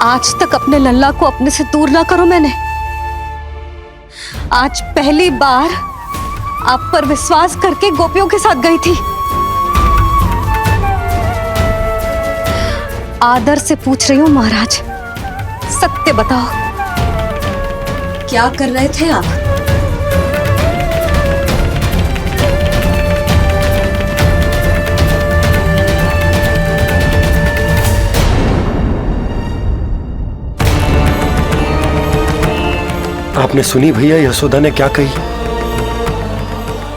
[SPEAKER 16] आज तक अपने लल्ला को अपने से दूर ना करो मैंने। आज पहली बार आप पर विश्वास करके गोपियों के साथ गई थी। आदर से पूछ रही हूँ महाराज, सत्य बताओ, क्या कर रहे थे आप?
[SPEAKER 5] आपने सुनी भैया यशोदा ने क्या कही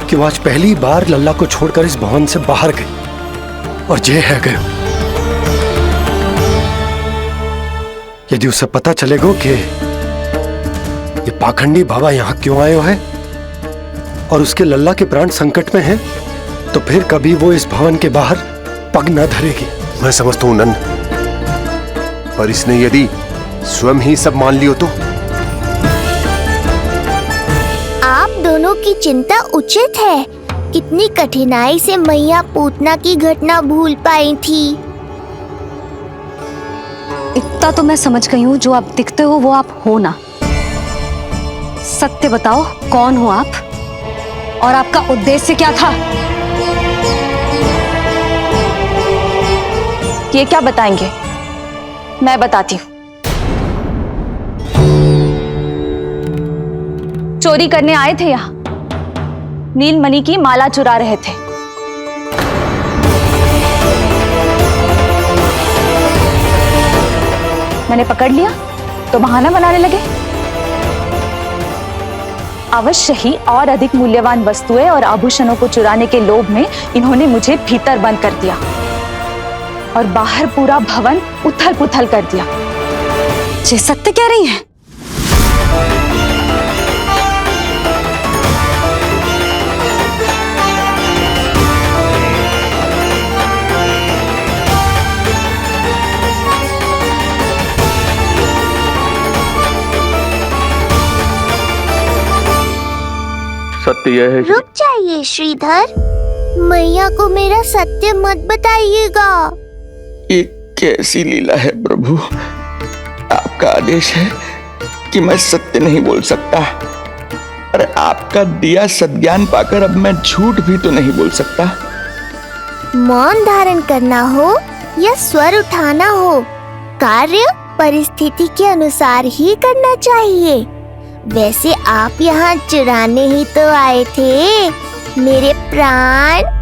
[SPEAKER 5] कि वो आज पहली बार लल्ला को छोड़कर इस भवन से बाहर गई और जे है गए। यदि उसे पता चलेगा कि ये पाखंडी बाबा यहां क्यों आयो है और उसके लल्ला के प्राण संकट में हैं, तो फिर कभी वो इस भवन के बाहर पग न धरेगी।
[SPEAKER 7] मैं समझता हूं नंद, पर इसने यदि स्वयं ही सब मान लियो तो?
[SPEAKER 4] आप दोनों की चिंता उचित है। कितनी कठिनाई से मैया पूतना की घटना भूल पाई थी।
[SPEAKER 16] इतना तो मैं समझ गई हूँ, जो आप दिखते हो वो आप हो ना। सत्य बताओ, कौन हो आप? और आपका उद्देश्य क्या था?
[SPEAKER 13] ये क्या बताएंगे? मैं बताती हूँ। चोरी करने आए थे यहाँ, नीलमणि की माला चुरा रहे थे। मैंने पकड़ लिया तो बहाना बनाने लगे। अवश्य ही और अधिक मूल्यवान वस्तुएं और आभूषणों को चुराने के लोभ में इन्होंने मुझे भीतर बंद कर दिया और बाहर पूरा भवन उथल पुथल कर दिया।
[SPEAKER 16] ये सत्य कह रही हैं?
[SPEAKER 3] सत्य यह है।
[SPEAKER 4] रुक जाइए श्रीधर, मैया को मेरा सत्य मत बताइएगा।
[SPEAKER 12] ये कैसी लीला है प्रभु? आपका आदेश है कि मैं सत्य नहीं बोल सकता। अरे आपका दिया सद्ज्ञान पाकर अब मैं झूठ भी तो नहीं बोल सकता।
[SPEAKER 4] मौन धारण करना हो या स्वर उठाना हो, कार्य परिस्थिति के अनुसार ही करना चाहिए। वैसे आप यहाँ चुराने ही तो आए थे मेरे प्राण।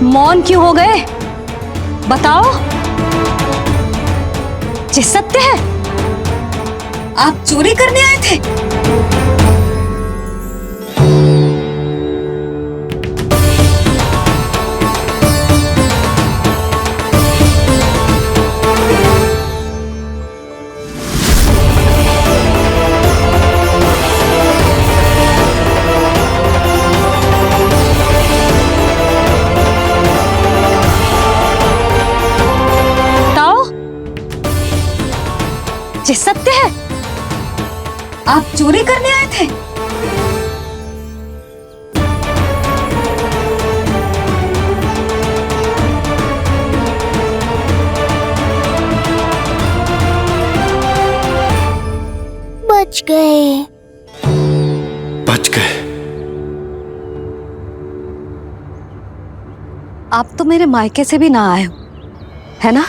[SPEAKER 16] मौन क्यों हो गए? बताओ। ये सत्य है? आप चोरी करने आए थे? ये सत्य है? आप चोरी करने आए थे?
[SPEAKER 4] बच गए।
[SPEAKER 5] बच गए।
[SPEAKER 16] आप तो मेरे मायके से भी ना आए हो, है ना?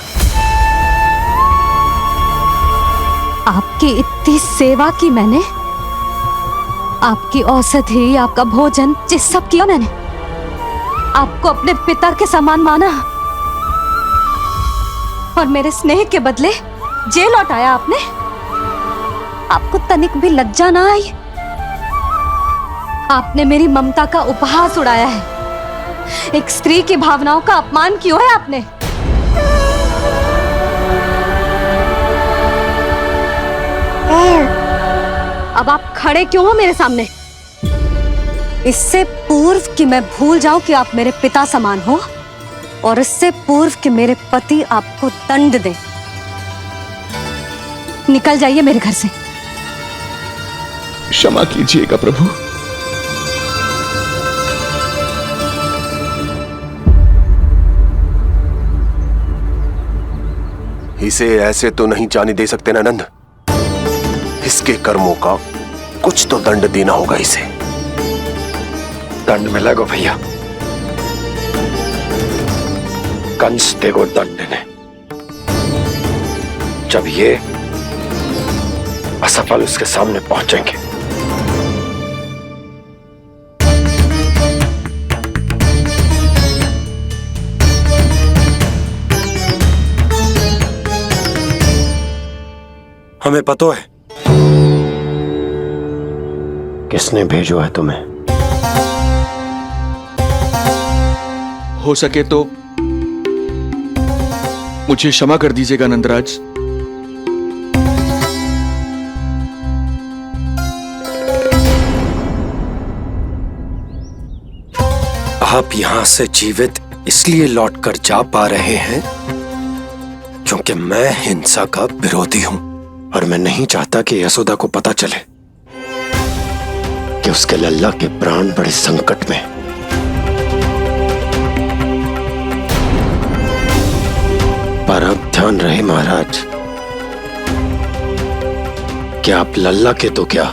[SPEAKER 16] आपकी इतनी सेवा की मैंने, आपकी औषधि, आपका भोजन, ये सब किया मैंने। आपको अपने पिता के समान माना और मेरे स्नेह के बदले जेल लौटाया आपने। आपको तनिक भी लज्जा ना आई? आपने मेरी ममता का उपहास उड़ाया है। एक स्त्री की भावनाओं का अपमान क्यों है आपने? अब आप खड़े क्यों हो मेरे सामने? इससे पूर्व कि मैं भूल जाऊं कि आप मेरे पिता समान हो, और इससे पूर्व कि मेरे पति आपको दंड दे, निकल जाइए मेरे घर से।
[SPEAKER 12] क्षमा कीजिएगा प्रभु।
[SPEAKER 7] इसे ऐसे तो नहीं जाने दे सकते ना नंद। इसके कर्मों का कुछ तो दंड देना होगा इसे।
[SPEAKER 5] दंड मिलेगा भैया, कंस देगो दंड ने। जब ये असफल उसके सामने पहुंचेंगे। हमें पता है किसने भेजो है तुम्हें।
[SPEAKER 17] हो सके तो मुझे क्षमा कर दीजिएगा नंदराज।
[SPEAKER 5] आप यहां से जीवित इसलिए लौटकर जा पा रहे हैं क्योंकि मैं हिंसा का विरोधी हूं, और मैं नहीं चाहता कि यशोदा को पता चले कि उसके लल्ला के प्राण बड़े संकट में। पर अब ध्यान रहे महाराज कि आप लल्ला के तो क्या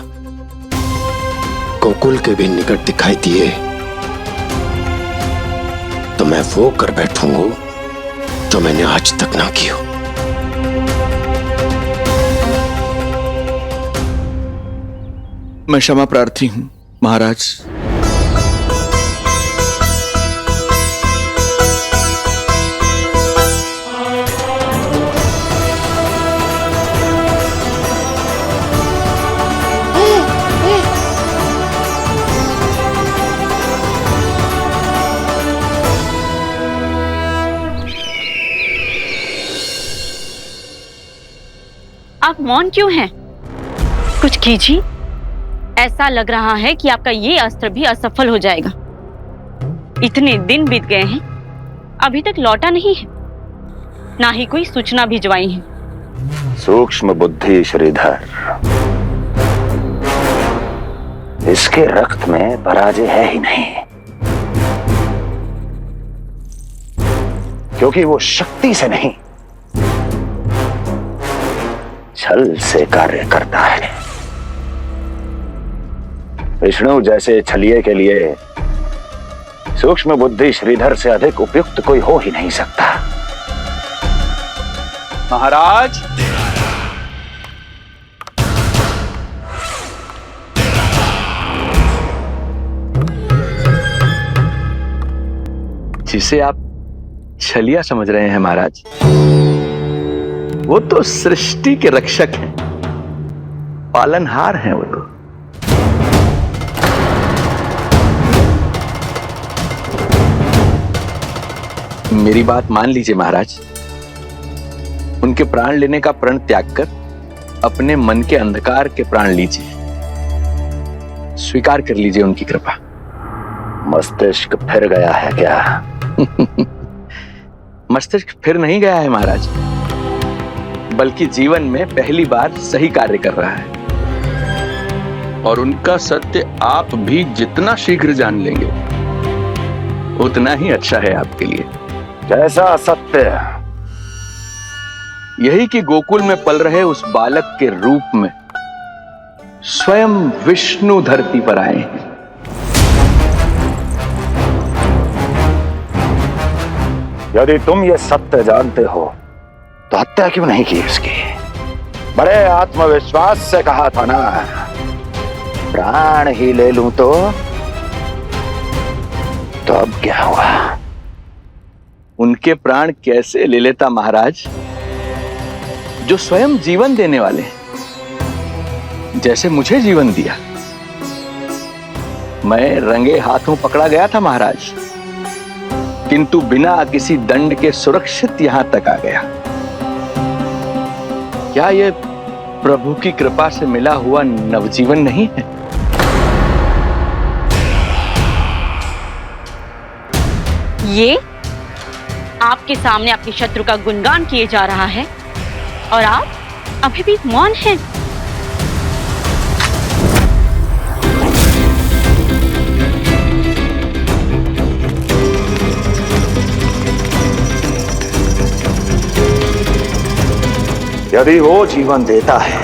[SPEAKER 5] गोकुल के भी निकट दिखाई दिए तो मैं वो कर बैठूंगा जो मैंने आज तक ना की हो।
[SPEAKER 17] मैं क्षमा प्रार्थी हूं महाराज।
[SPEAKER 18] आप मौन क्यों हैं? कुछ कीजिए। ऐसा लग रहा है कि आपका ये अस्त्र भी असफल हो जाएगा। इतने दिन बीत गए हैं, अभी तक लौटा नहीं है, ना ही कोई सूचना भिजवाई है।
[SPEAKER 15] सूक्ष्म बुद्धि श्रीधर, इसके रक्त में पराजय है ही नहीं, क्योंकि वो शक्ति से नहीं छल से कार्य करता है। विष्णु जैसे छलिए के लिए सूक्ष्म बुद्धि श्रीधर से अधिक उपयुक्त कोई हो ही नहीं सकता।
[SPEAKER 12] महाराज,
[SPEAKER 15] जिसे आप छलिया समझ रहे हैं महाराज, वो तो सृष्टि के रक्षक हैं, पालनहार हैं वो तो। मेरी बात मान लीजिए महाराज, उनके प्राण लेने का प्रण त्याग कर अपने मन के अंधकार के प्राण लीजिए, स्वीकार कर लीजिए उनकी कृपा। मस्तिष्क फिर गया है क्या? मस्तिष्क फिर नहीं गया है महाराज, बल्कि जीवन में पहली बार सही कार्य कर रहा है।
[SPEAKER 17] और उनका सत्य आप भी जितना शीघ्र जान लेंगे
[SPEAKER 15] उतना ही अच्छा है आपके लिए। कैसा सत्य? यही कि गोकुल में पल रहे उस बालक के रूप में स्वयं विष्णु धरती पर आए हैं। यदि तुम ये सत्य जानते हो तो हत्या क्यों नहीं की इसकी? बड़े आत्मविश्वास से कहा था ना, प्राण ही ले लूं तो अब क्या हुआ? उनके प्राण कैसे ले लेता महाराज, जो स्वयं जीवन देने वाले, जैसे मुझे जीवन दिया। मैं रंगे हाथों पकड़ा गया था महाराज, किंतु बिना किसी दंड के सुरक्षित यहां तक आ गया। क्या यह प्रभु की कृपा से मिला हुआ नवजीवन नहीं है?
[SPEAKER 18] ये आपके सामने आपके शत्रु का गुणगान किए जा रहा है और आप अभी भी मौन हैं।
[SPEAKER 15] यदि वो जीवन देता है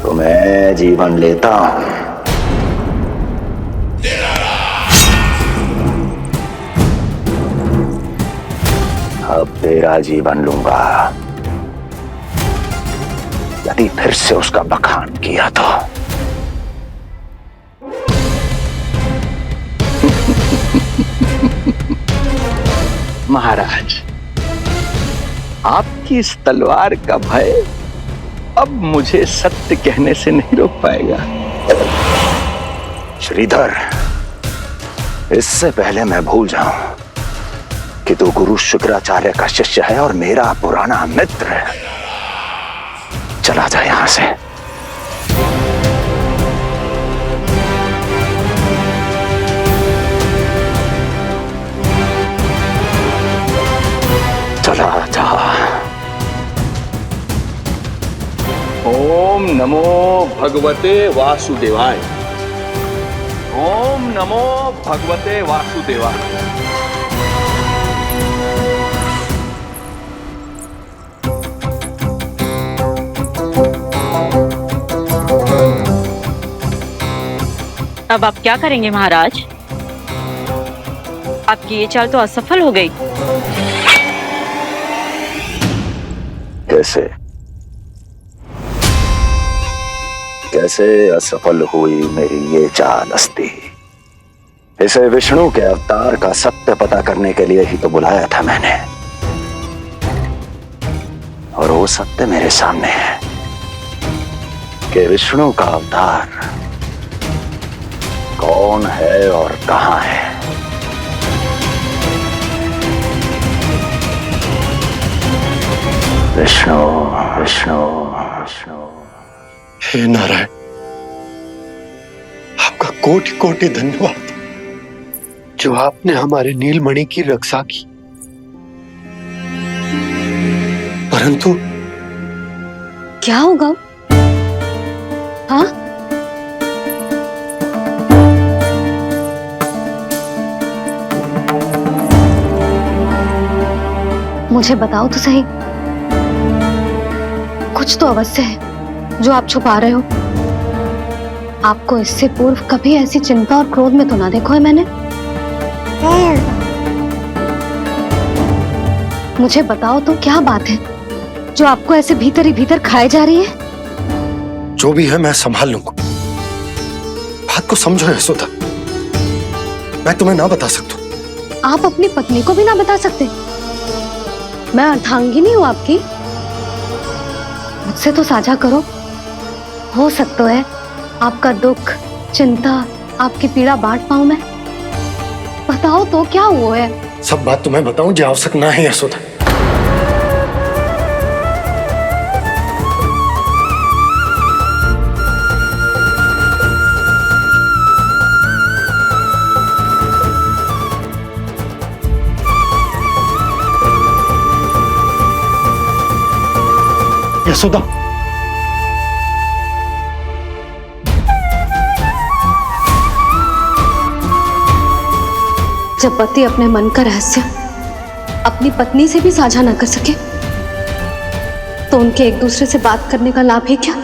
[SPEAKER 15] तो मैं जीवन लेता हूं। अब तेरा जीवन लूंगा यदि फिर से उसका बखान किया तो। महाराज, आपकी इस तलवार का भय अब मुझे सत्य कहने से नहीं रोक पाएगा। श्रीधर, इससे पहले मैं भूल जाऊं कि तू गुरु शुक्राचार्य का शिष्य है और मेरा पुराना मित्र है, चला जा यहां से। चला जा। ओम नमो भगवते वासुदेवाय। ओम नमो भगवते वासुदेवाय।
[SPEAKER 18] अब आप क्या करेंगे महाराज? आपकी ये चाल तो असफल हो गई।
[SPEAKER 15] कैसे कैसे असफल हुई मेरी ये चाल अस्ती? इसे विष्णु के अवतार का सत्य पता करने के लिए ही तो बुलाया था मैंने, और वो सत्य मेरे सामने है कि विष्णु का अवतार कौन है और कहां है। विष्णु विष्णु विष्णु।
[SPEAKER 5] हे नारायण, आपका कोटि कोटि धन्यवाद जो आपने हमारे नीलमणि की रक्षा की। परंतु
[SPEAKER 16] क्या होगा? हाँ, मुझे बताओ तो सही, कुछ तो अवश्य है जो आप छुपा रहे हो। आपको इससे पूर्व कभी ऐसी चिंता और क्रोध में तो ना देखो है मैंने। मुझे बताओ तो क्या बात है जो आपको ऐसे भीतर ही भीतर खाए जा रही है?
[SPEAKER 5] जो भी है मैं संभाल लूंगा। बात को समझो यशोदा, मैं तुम्हें ना बता सकता।
[SPEAKER 16] आप अपनी पत्नी को भी ना बता सकते? मैं अर्धांगिनी हूँ आपकी, मुझसे तो साझा करो। हो सकता है आपका दुख, चिंता, आपकी पीड़ा बांट पाऊं मैं। बताओ तो क्या हुआ है?
[SPEAKER 5] सब बात तुम्हें बताऊं जो आवश्यक ना है यशोदा। यशोदा,
[SPEAKER 16] जब पति अपने मन का रहस्य अपनी पत्नी से भी साझा न कर सके तो उनके एक दूसरे से बात करने का लाभ है क्या?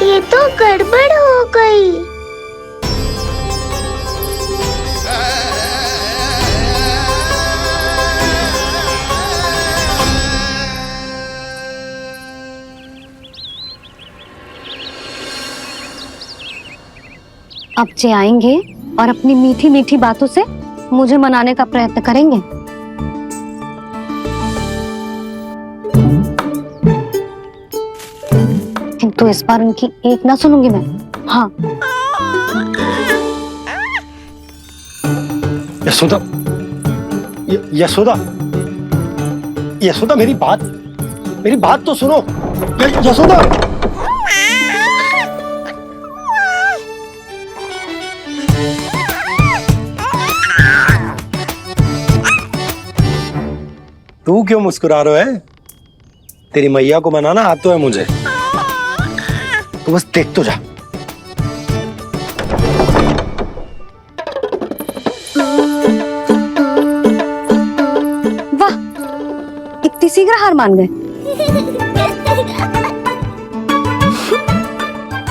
[SPEAKER 4] ये तो गड़बड़ हो गई।
[SPEAKER 16] अब जे आएंगे और अपनी मीठी मीठी बातों से मुझे मनाने का प्रयत्न करेंगे। किंतु इस बार उनकी एक ना सुनूंगी मैं। हाँ,
[SPEAKER 5] यशोदा, यशोदा, यशोदा, मेरी बात तो सुनो। यशोदा, तू क्यों मुस्कुरा रहा है? तेरी मैया को मनाना आता है मुझे। तू बस देख तो जा।
[SPEAKER 16] वाह, इतनी शीघ्र हार मान गए।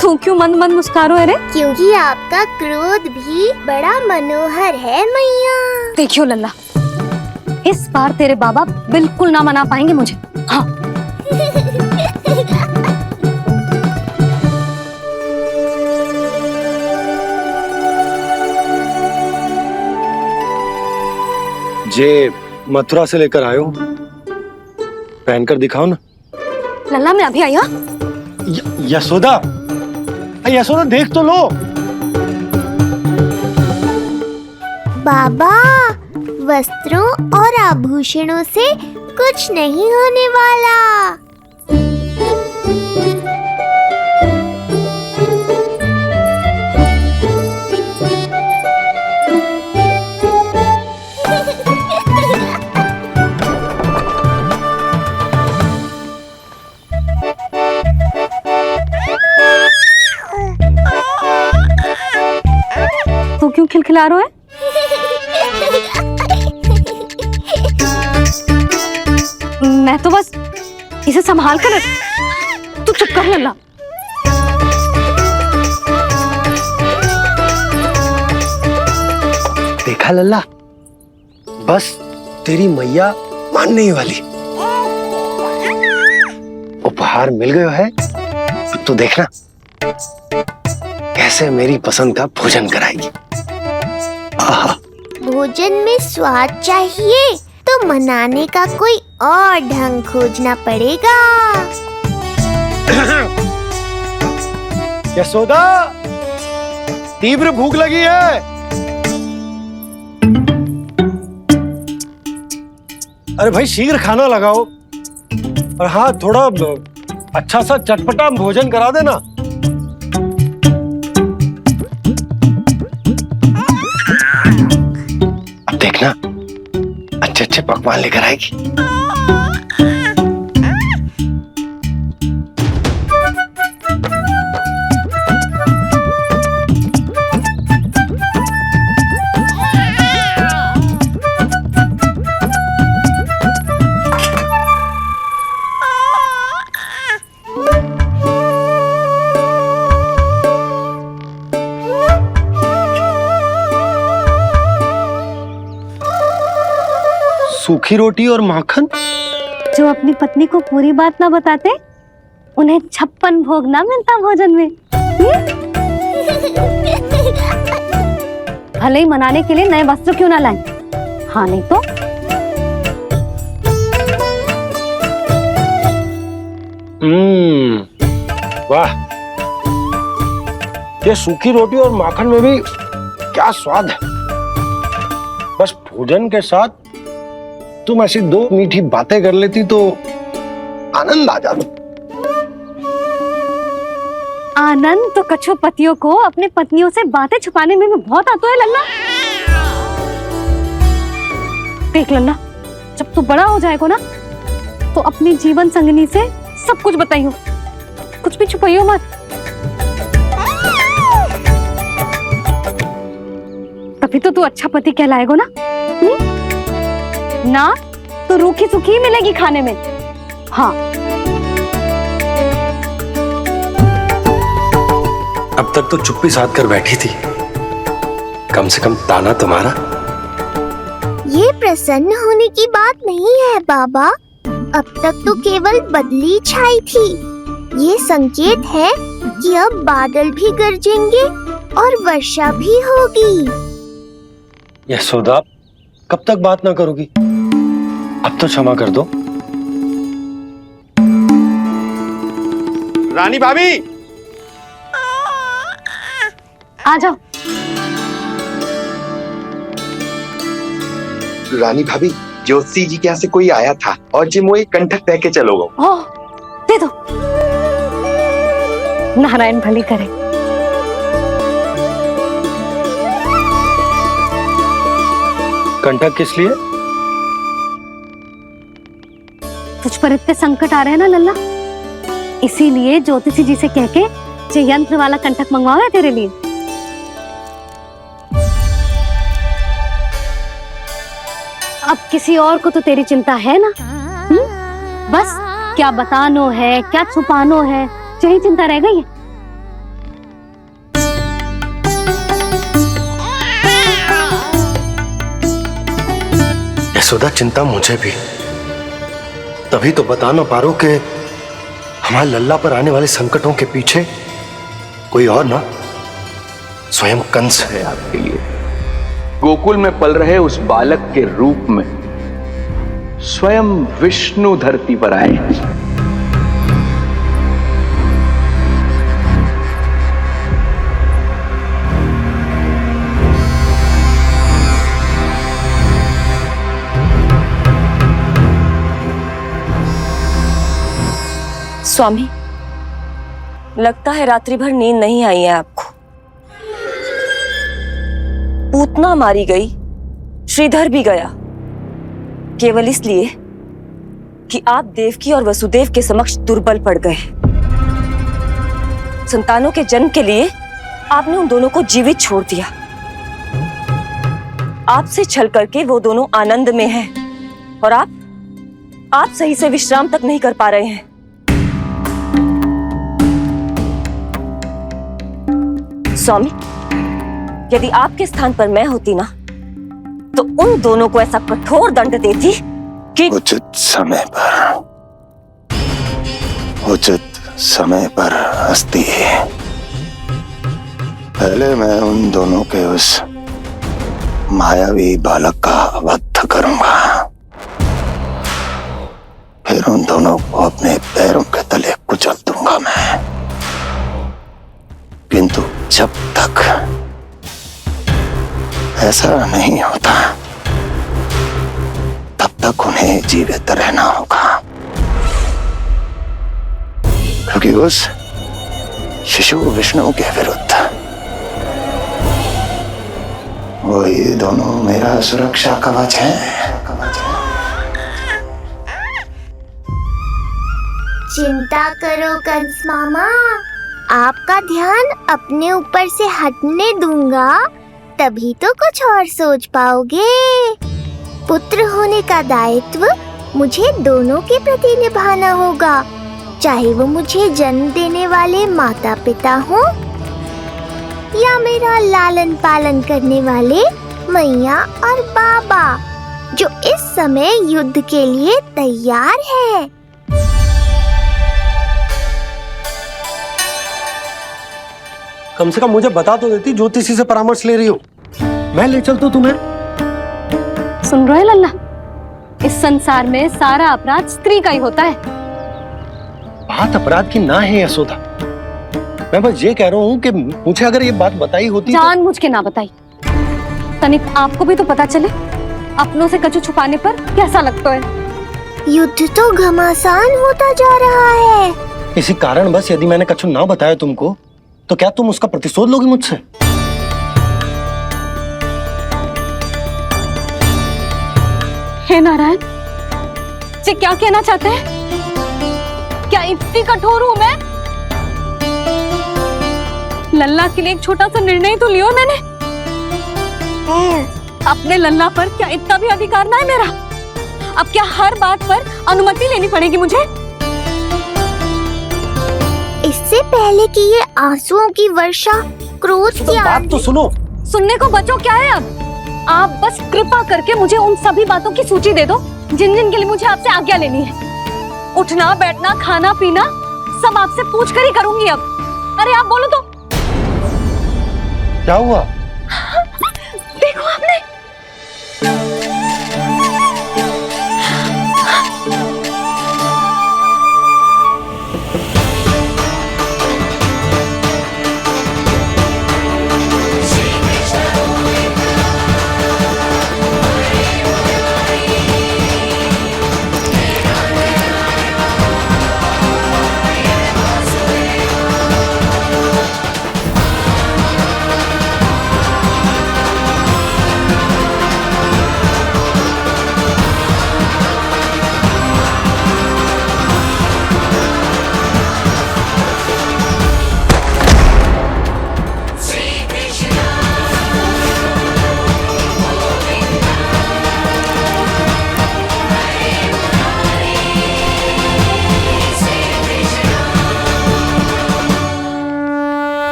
[SPEAKER 16] तू क्यों मन मन मुस्कुरा रहे?
[SPEAKER 4] क्योंकि आपका क्रोध भी बड़ा मनोहर है मैया।
[SPEAKER 16] देखियो लल्ला, इस बार तेरे बाबा बिल्कुल ना मना पाएंगे मुझे। हाँ।
[SPEAKER 5] जे मथुरा से लेकर आयो, पहनकर दिखाओ ना।
[SPEAKER 16] लल्ला, मैं अभी आई। हाँ,
[SPEAKER 5] यशोदा, यशोदा देख तो लो।
[SPEAKER 4] बाबा, वस्त्रों और आभूषणों से कुछ नहीं होने वाला।
[SPEAKER 16] तू क्यों खिलखिला रहा है? मैं तो बस इसे संभाल कर चुप कर लल्ला।
[SPEAKER 5] देखा लल्ला, बस तेरी मैया मानने ही वाली। उपहार मिल गया है, अब तो देखना कैसे मेरी पसंद का भोजन कराएगी। आहा।
[SPEAKER 4] भोजन में स्वाद चाहिए तो मनाने का कोई और ढंग खोजना पड़ेगा।
[SPEAKER 5] यशोदा, तीव्र भूख लगी है। अरे भाई शीघ्र खाना लगाओ, और हाँ थोड़ा अच्छा सा चटपटा भोजन करा देना। अब देखना अच्छे अच्छे पकवान लेकर आएगी। सूखी रोटी और माखन।
[SPEAKER 16] जो अपनी पत्नी को पूरी बात ना बताते, उन्हें 56 भोग ना मिलता भोजन में। भले ही मनाने के लिए नए वस्त्र क्यों ना लाएं, हाँ नहीं तो
[SPEAKER 5] वाह, ये सूखी रोटी और माखन में भी क्या स्वाद है। बस भोजन के साथ तुम ऐसी दो मीठी बातें कर लेती तो आनंद आ जाता।
[SPEAKER 16] आनंद तो कछुआ पतियों को अपने पत्नियों से बातें छुपाने में भी बहुत आता है लल्ला। देख लल्ला, जब तू बड़ा हो जाएगा ना तो अपनी जीवन संगिनी से सब कुछ बताइयो, कुछ भी छुपाइयो मत। तभी तो तू अच्छा पति कहलाएगा ना। ना तो रूखी सूखी मिलेगी खाने में। हाँ,
[SPEAKER 5] अब तक तो चुप्पी साध कर बैठी थी, कम से कम ताना तुम्हारा।
[SPEAKER 4] ये प्रसन्न होने की बात नहीं है बाबा, अब तक तो केवल बदली छाई थी। ये संकेत है कि अब बादल भी गरजेंगे और वर्षा भी होगी।
[SPEAKER 5] यशोदा, कब तक बात ना करोगी? अब तो क्षमा कर दो।
[SPEAKER 7] रानी भाभी,
[SPEAKER 16] आ जाओ।
[SPEAKER 19] रानी भाभी, ज्योति जी के यहाँ से कोई आया था और जी वो एक कंठक तह के चलोगे।
[SPEAKER 16] ओह, दे दो। नारायण भली करे।
[SPEAKER 5] कंठक किस लिए?
[SPEAKER 16] तुझ पर इतने संकट आ रहे हैं ना लल्ला, इसीलिए ज्योतिषी जी से कह के जो यंत्र वाला कंठक मंगवाओ है तेरे लिए। अब किसी और को तो तेरी चिंता है ना? बस क्या बतानो है, क्या छुपानो है, यही चिंता रह गई है।
[SPEAKER 5] यशोदा, चिंता मुझे भी, तभी तो बता ना पा रहा कि हमारे लल्ला पर आने वाले संकटों के पीछे कोई और ना स्वयं कंस है आपके लिए।
[SPEAKER 12] गोकुल में पल रहे उस बालक के रूप में स्वयं विष्णु धरती पर आए।
[SPEAKER 20] स्वामी, लगता है रात्रि भर नींद नहीं आई है आपको। पूतना मारी गई, श्रीधर भी गया, केवल इसलिए कि आप देवकी और वसुदेव के समक्ष दुर्बल पड़ गए। संतानों के जन्म के लिए आपने उन दोनों को जीवित छोड़ दिया। आपसे छल करके वो दोनों आनंद में हैं और आप सही से विश्राम तक नहीं कर पा रहे हैं। स्वामी, यदि आपके स्थान पर मैं होती ना, तो उन दोनों को ऐसा कठोर दंड देती कि
[SPEAKER 15] उचित समय पर हस्ती। पहले मैं उन दोनों के उस मायावी बालक का वध करूंगा, फिर उन दोनों को अपने पैरों के तले कुचल दूंगा मैं। किंतु जब तक ऐसा नहीं होता, तब तक उन्हें जीवित रहना होगा, क्योंकि उस शिशु विष्णु के विरुद्ध वही दोनों मेरा सुरक्षा कवच है।
[SPEAKER 4] चिंता करो कंस मामा, आपका ध्यान अपने ऊपर से हटने दूंगा, तभी तो कुछ और सोच पाओगे। पुत्र होने का दायित्व मुझे दोनों के प्रति निभाना होगा, चाहे वो मुझे जन्म देने वाले माता पिता हो या मेरा लालन पालन करने वाले मैया और बाबा, जो इस समय युद्ध के लिए तैयार है।
[SPEAKER 5] कम से कम मुझे बता तो देती, ज्योतिषी से परामर्श ले रही हो, मैं ले चलता तुम्हें।
[SPEAKER 16] सुन रहे लल्ला, इस संसार में सारा अपराध स्त्री का ही होता है।
[SPEAKER 5] बात अपराध की ना है यशोदा, मैं बस ये कह रहा हूँ कि मुझे अगर ये बात बताई होती
[SPEAKER 16] जान मुझ के ना बताई, तनिक आपको भी तो पता चले अपनों से कछु छुपाने पर कैसा लगता है।
[SPEAKER 4] युद्ध तो घमासान होता जा रहा है।
[SPEAKER 5] इसी कारण बस यदि मैंने कछु ना बताया तुमको, तो क्या तुम उसका प्रतिशोध लोगी मुझसे?
[SPEAKER 16] हे नारायण, जी क्या कहना चाहते हैं? क्या इतनी कठोर हूं मैं? लल्ला के लिए एक छोटा सा निर्णय तो लियो मैंने। अपने लल्ला पर क्या इतना भी अधिकार ना है मेरा? अब क्या हर बात पर अनुमति लेनी पड़ेगी मुझे?
[SPEAKER 4] इससे पहले कि ये आंसुओं की वर्षा, क्रोध की
[SPEAKER 5] बात तो सुनो।
[SPEAKER 16] सुनने को बचो क्या है अब? आप बस कृपा करके मुझे उन सभी बातों की सूची दे दो जिन जिन के लिए मुझे आपसे आज्ञा लेनी है। उठना बैठना खाना पीना सब आपसे पूछ कर ही करूंगी अब। अरे आप बोलो तो।
[SPEAKER 5] क्या हुआ?
[SPEAKER 16] देखो आपने।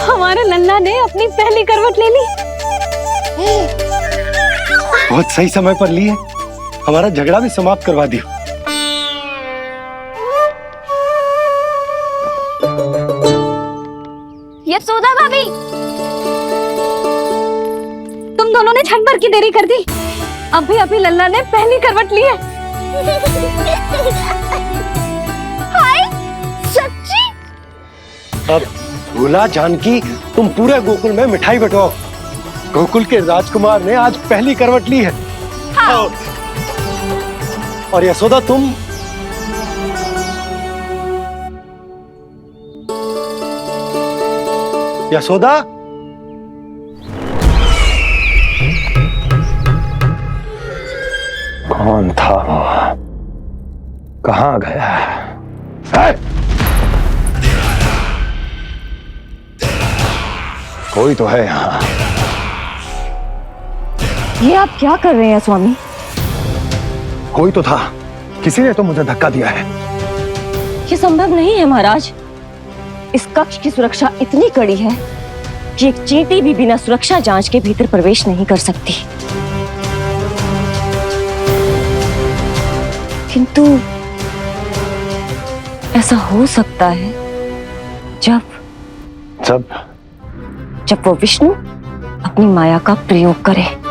[SPEAKER 16] हमारे लल्ला ने अपनी पहली करवट ले ली।
[SPEAKER 5] बहुत सही समय पर ली है, हमारा झगड़ा भी समाप्त करवा दियो।
[SPEAKER 16] यशोदा भाभी, तुम दोनों ने क्षण भर की देरी कर दी। अभी लल्ला ने पहली करवट ली है।
[SPEAKER 4] हाय, सच्ची?
[SPEAKER 5] अब भूला जानकी, तुम पूरे गोकुल में मिठाई बंटवाओ। गोकुल के राजकुमार ने आज पहली करवट ली है। हाँ। और यशोदा तुम यशोदा,
[SPEAKER 15] कौन था वो? कहाँ गया है? कोई तो है यहाँ।
[SPEAKER 20] ये आप क्या कर रहे हैं स्वामी?
[SPEAKER 15] कोई तो था, किसी ने तो मुझे धक्का दिया है।
[SPEAKER 20] ये संभव नहीं है महाराज।
[SPEAKER 16] इस कक्ष की सुरक्षा इतनी कड़ी है कि एक चींटी भी बिना सुरक्षा जांच के भीतर प्रवेश नहीं कर सकती। किंतु ऐसा हो सकता है जब वो विष्णु अपनी माया का प्रयोग करे।